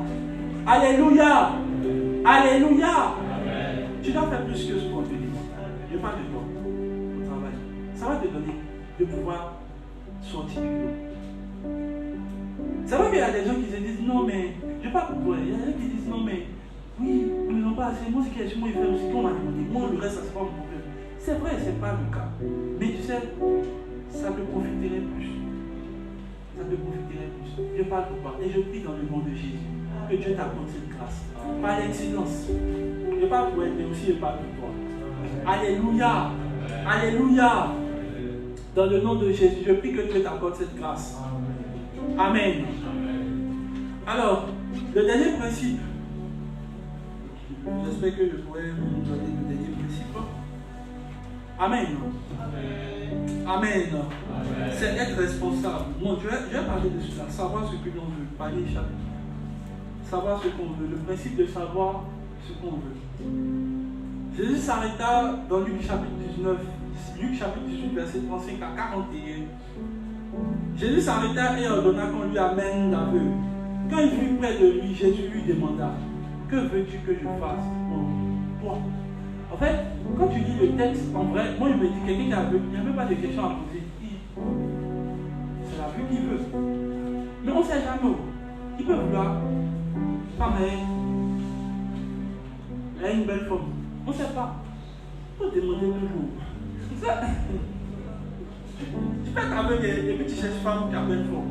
Alléluia. Alléluia. Amen. Tu dois faire plus que ce qu'on te dit. Je parle de toi, au travail. Ça va te donner de pouvoir sortir du lot. C'est vrai qu'il y a des gens qui se disent non, mais je parle pour toi. Il y a des gens qui disent non, mais oui, ils n'ont pas assez. Moi, ce qui est chez moi, il fait aussi qu'on m'a demandé. Moi, le reste, ça c'est pas mon problème. C'est vrai, c'est pas le cas. Mais tu sais, ça te profiterait plus. Ça te profiterait plus. Je parle pour toi. Et je prie dans le nom de Jésus que Dieu t'accorde cette grâce. Par l'excellence. Je parle pour elle, mais aussi je parle pour toi. Alléluia. Alléluia. Dans le nom de Jésus, je prie que Dieu t'accorde cette grâce. Amen. Alors, le dernier principe. J'espère que je pourrai vous donner le dernier principe. Amen. Amen. C'est être responsable. Non, je vais parler de cela. Savoir ce que l'on veut. Parler chaque. Savoir ce qu'on veut. Le principe de savoir ce qu'on veut. Jésus s'arrêta dans Luc chapitre 19, Luc chapitre 18, verset 35 à 41. Jésus s'arrêta et ordonna qu'on lui amène l'aveugle. Quand il fut près de lui, Jésus lui demanda, que veux-tu que je fasse pour toi? En fait, quand tu lis le texte, en vrai, moi je me dis, quelqu'un qui est aveugle, il n'y a même pas de questions à poser. C'est la vue qu'il veut. Mais on ne sait jamais. Il peut vouloir. Femme, elle a une belle forme. On ne sait pas. Il faut demander toujours. Tu peux être aveugle et puis tu cherches femme qui a plein de fond.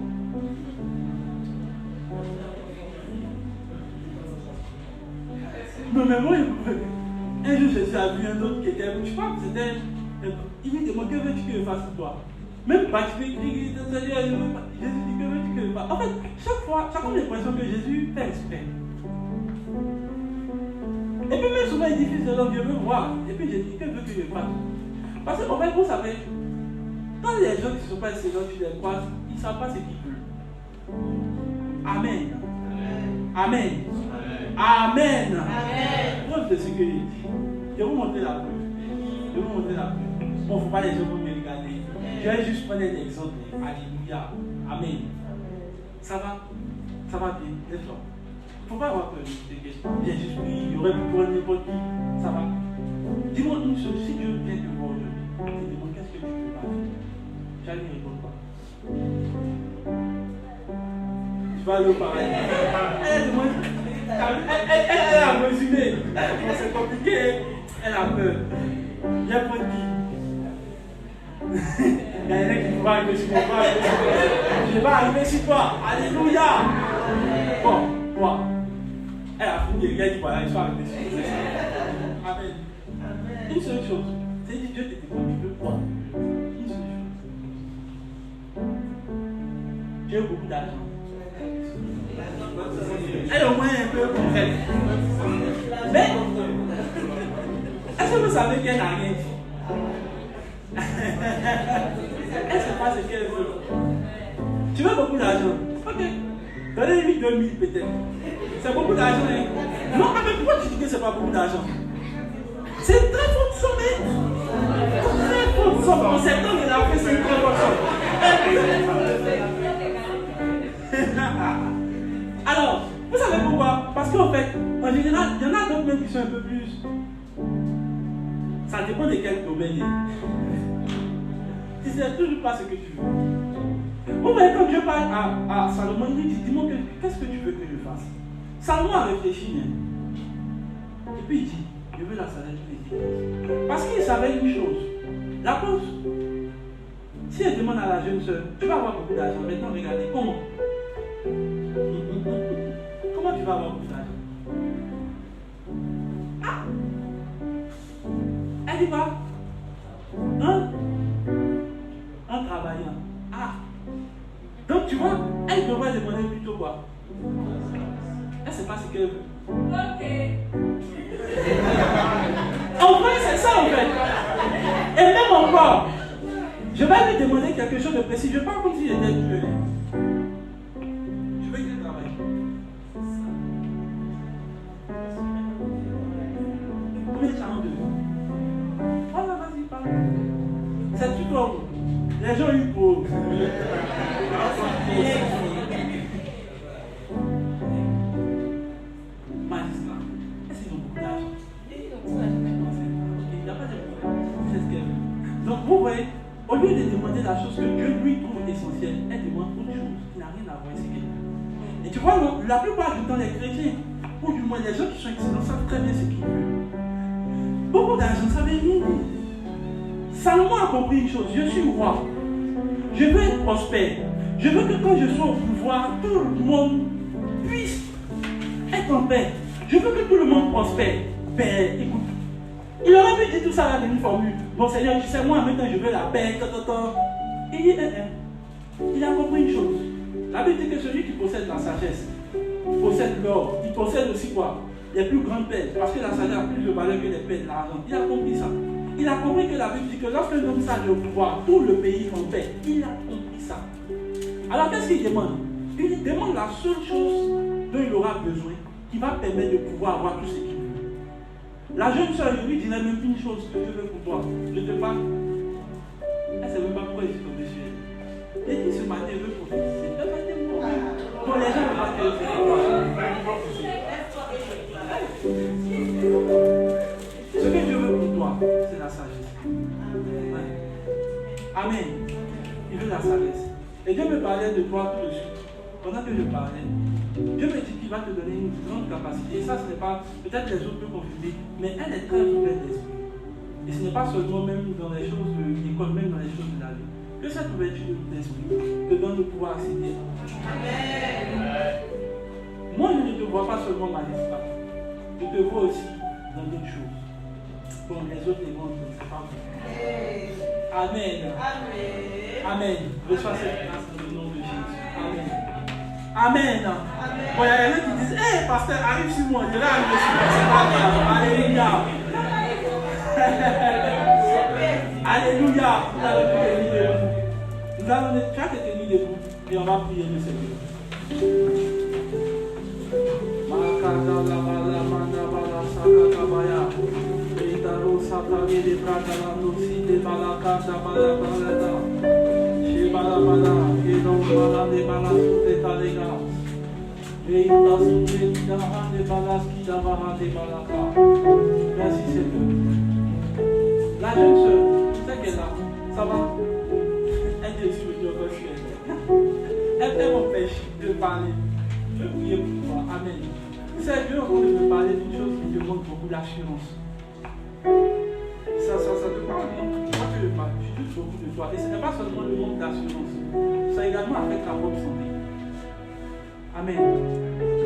Non, mais moi, un jour, je suis vu un autre qui était, je crois que c'était, il me demande que veux-tu que je fasse pour toi. Même pas, tu peux crier, Jésus dit que veux-tu que je fasse. En fait, chaque fois, j'ai l'impression que Jésus fait exprès. Et puis même souvent, il dit, fils de l'homme, je veux voir. Et puis j'ai dit, que veux que je fasse. Parce qu'en fait, vous savez, quand les gens qui ne sont pas excellents, tu les croises, ils ne savent pas ce qu'ils veulent. Amen. Amen. Amen. Amen. Preuve de ce que j'ai dit. Je vais vous montrer la preuve. Je vais vous montrer la preuve. Bon, il ne faut pas les gens me regarder. Je vais juste prendre un exemple. Alléluia. Amen. Ça va? Ça va bien, n'est-ce pas? Il ne faut pas avoir peur de ces questions. Bien juste prier, il y aurait pu prendre n'importe qui. Ça va? Dis-moi une chose, si Dieu vient te voir aujourd'hui, je te demande qu'est-ce que tu peux pas faire. J'allais répondre quoi? Tu vas aller au paradis. Elle a résumé. C'est compliqué. Elle a peur. Viens prendre qui? Il y a un qui va arriver sur moi. Je vais arriver sur toi. Alléluia. Bon, toi. Elle a fini de regarder, voilà, il va arriver sur toi. Amen. Une seule chose. C'est que Dieu te demande de quoi? Une seule chose. Tu as beaucoup d'argent. Elle est au moins un peu concrète. Mais, est-ce que vous savez qu'elle n'a rien dit? Elle ne sait pas ce qu'elle veut. Tu veux beaucoup d'argent? Ok. Donnez-lui 2000 peut-être. C'est beaucoup d'argent, hein? Non, mais pourquoi tu dis que c'est pas beaucoup d'argent? C'est une très forte somme, hein? Très forte somme. En septembre, il a fait, c'est une très forte somme. Alors, vous savez pourquoi? Parce qu'en fait, en général, il y en a d'autres même qui sont un peu plus. Ça dépend de quel domaine. Tu ne sais toujours pas ce que tu veux. Vous voyez, quand Dieu parle à Salomon, il dit, dis-moi, qu'est-ce que tu veux que je fasse? Salomon a réfléchi. Hein? Et puis il dit, je veux la salaire tous les jours. Parce qu'il savait une chose. La cause, si elle demande à la jeune soeur, tu vas avoir beaucoup d'argent. Maintenant, regardez, comment? Comment tu vas avoir beaucoup d'argent? Ah! Elle dit quoi? Hein? En travaillant. Ah! Donc tu vois, elle devrait demander plutôt quoi? Elle ne sait pas ce qu'elle veut. Ok. En vrai, c'est ça en fait. Et même encore, je vais lui demander quelque chose de précis. Je ne parle comme si j'étais Dieu. Je veux qu'il travaille. Combien de temps de voilà, vas-y, parle. C'est tout comme les gens ils posent. Magistrat, est-ce qu'ils ont beaucoup d'argent? Il n'y a pas de problème. C'est ce qu'elle veut. Donc vous voyez, au lieu de demander la chose que Dieu lui trouve essentielle, elle demande autre chose qui n'a rien à voir avec ce qu'elle veut. Et tu vois, la plupart du temps, les chrétiens, ou du moins les gens qui sont excellents, savent très bien ce qu'ils veulent. Beaucoup d'argent, ça veut rien dire. Salomon a compris une chose, je suis roi. Je veux être prospère. Je veux que quand je sois au pouvoir, tout le monde puisse être en paix. Je veux que tout le monde prospère. Ben, écoute, il aurait pu dire tout ça dans une formule. Bon Seigneur, tu sais, moi maintenant je veux la paix. Il dit, il a compris une chose. La Bible dit que celui qui possède la sagesse, possède l'or, il possède aussi quoi? Les plus grandes paix. Parce que la sagesse a plus de valeur que les paix de l'argent. Il a compris ça. Il a compris que la Bible dit que lorsque l'homme s'est au pouvoir, tout le pays en paix. Il a compris ça. Alors qu'est-ce qu'il demande? Il demande la seule chose dont il aura besoin, qui va permettre de pouvoir avoir tout ce qu'il veut. La jeune soeur, je lui dirais même une chose que je veux pour toi. Je te parle. Elle ne sait même pas pourquoi je suis tombé sur elle. Et qui ce matin veut prophétiser? Bon, les gens ne vont pas te faire. Ce que Dieu veut pour toi, c'est la sagesse. Amen. Il veut la sagesse. Et Dieu me parlait de toi tout de suite. Pendant que je parlais, Dieu me dit qu'il va te donner une grande capacité. Et ça, ce n'est pas, peut-être les autres peuvent confirmer, mais elle est très ouverte d'esprit. Et ce n'est pas seulement même dans les choses de l'école, même dans les choses de la vie. Que cette ouverture de l'esprit te donne le pouvoir accéder à Amen. Moi, je ne te vois pas seulement magistrat. Je te vois aussi dans d'autres choses. Bon, les autres, les mondes, c'est pas vrai. Amen. Amen. Amen. Reçois cette grâce dans le nom de Jésus. Amen. Amen. Amen. Bon, il y a des gens qui disent, hé, pasteur, arrive sur moi. Je vais arriver sur moi. C'est pas grave. Alléluia. Alléluia. Nous allons te tenir debout. Tu vas te tenir debout et on va prier le Seigneur. Merci Seigneur. La jeune sœur, tu sais qu'elle est là, ça va? Elle te suit au ciel. Elle m'empêche de parler. Je vais prier pour toi. Amen. Tu sais, Dieu est en train de me parler d'une chose qui demande beaucoup d'assurance. Ça te parle, non? Moi, tu veux pas. Je doute beaucoup de toi. Et ce n'est pas seulement le manque d'assurance. Ça également affecte ta propre santé. Amen.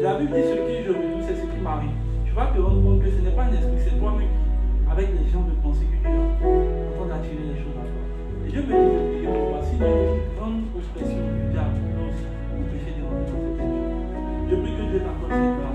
La Bible dit ce qui je redoute, c'est ce qui m'arrive. Tu vas te rendre compte que ce n'est pas un esprit, c'est toi-même qui, avec les gens de pensée que tu as, en train d'attirer les choses à toi. Et Dieu me dit de prier pour toi. Sinon, une grande oppression du diable, au péché de rentrer dans cette situation. Je prie que Dieu t'accorde cette grâce.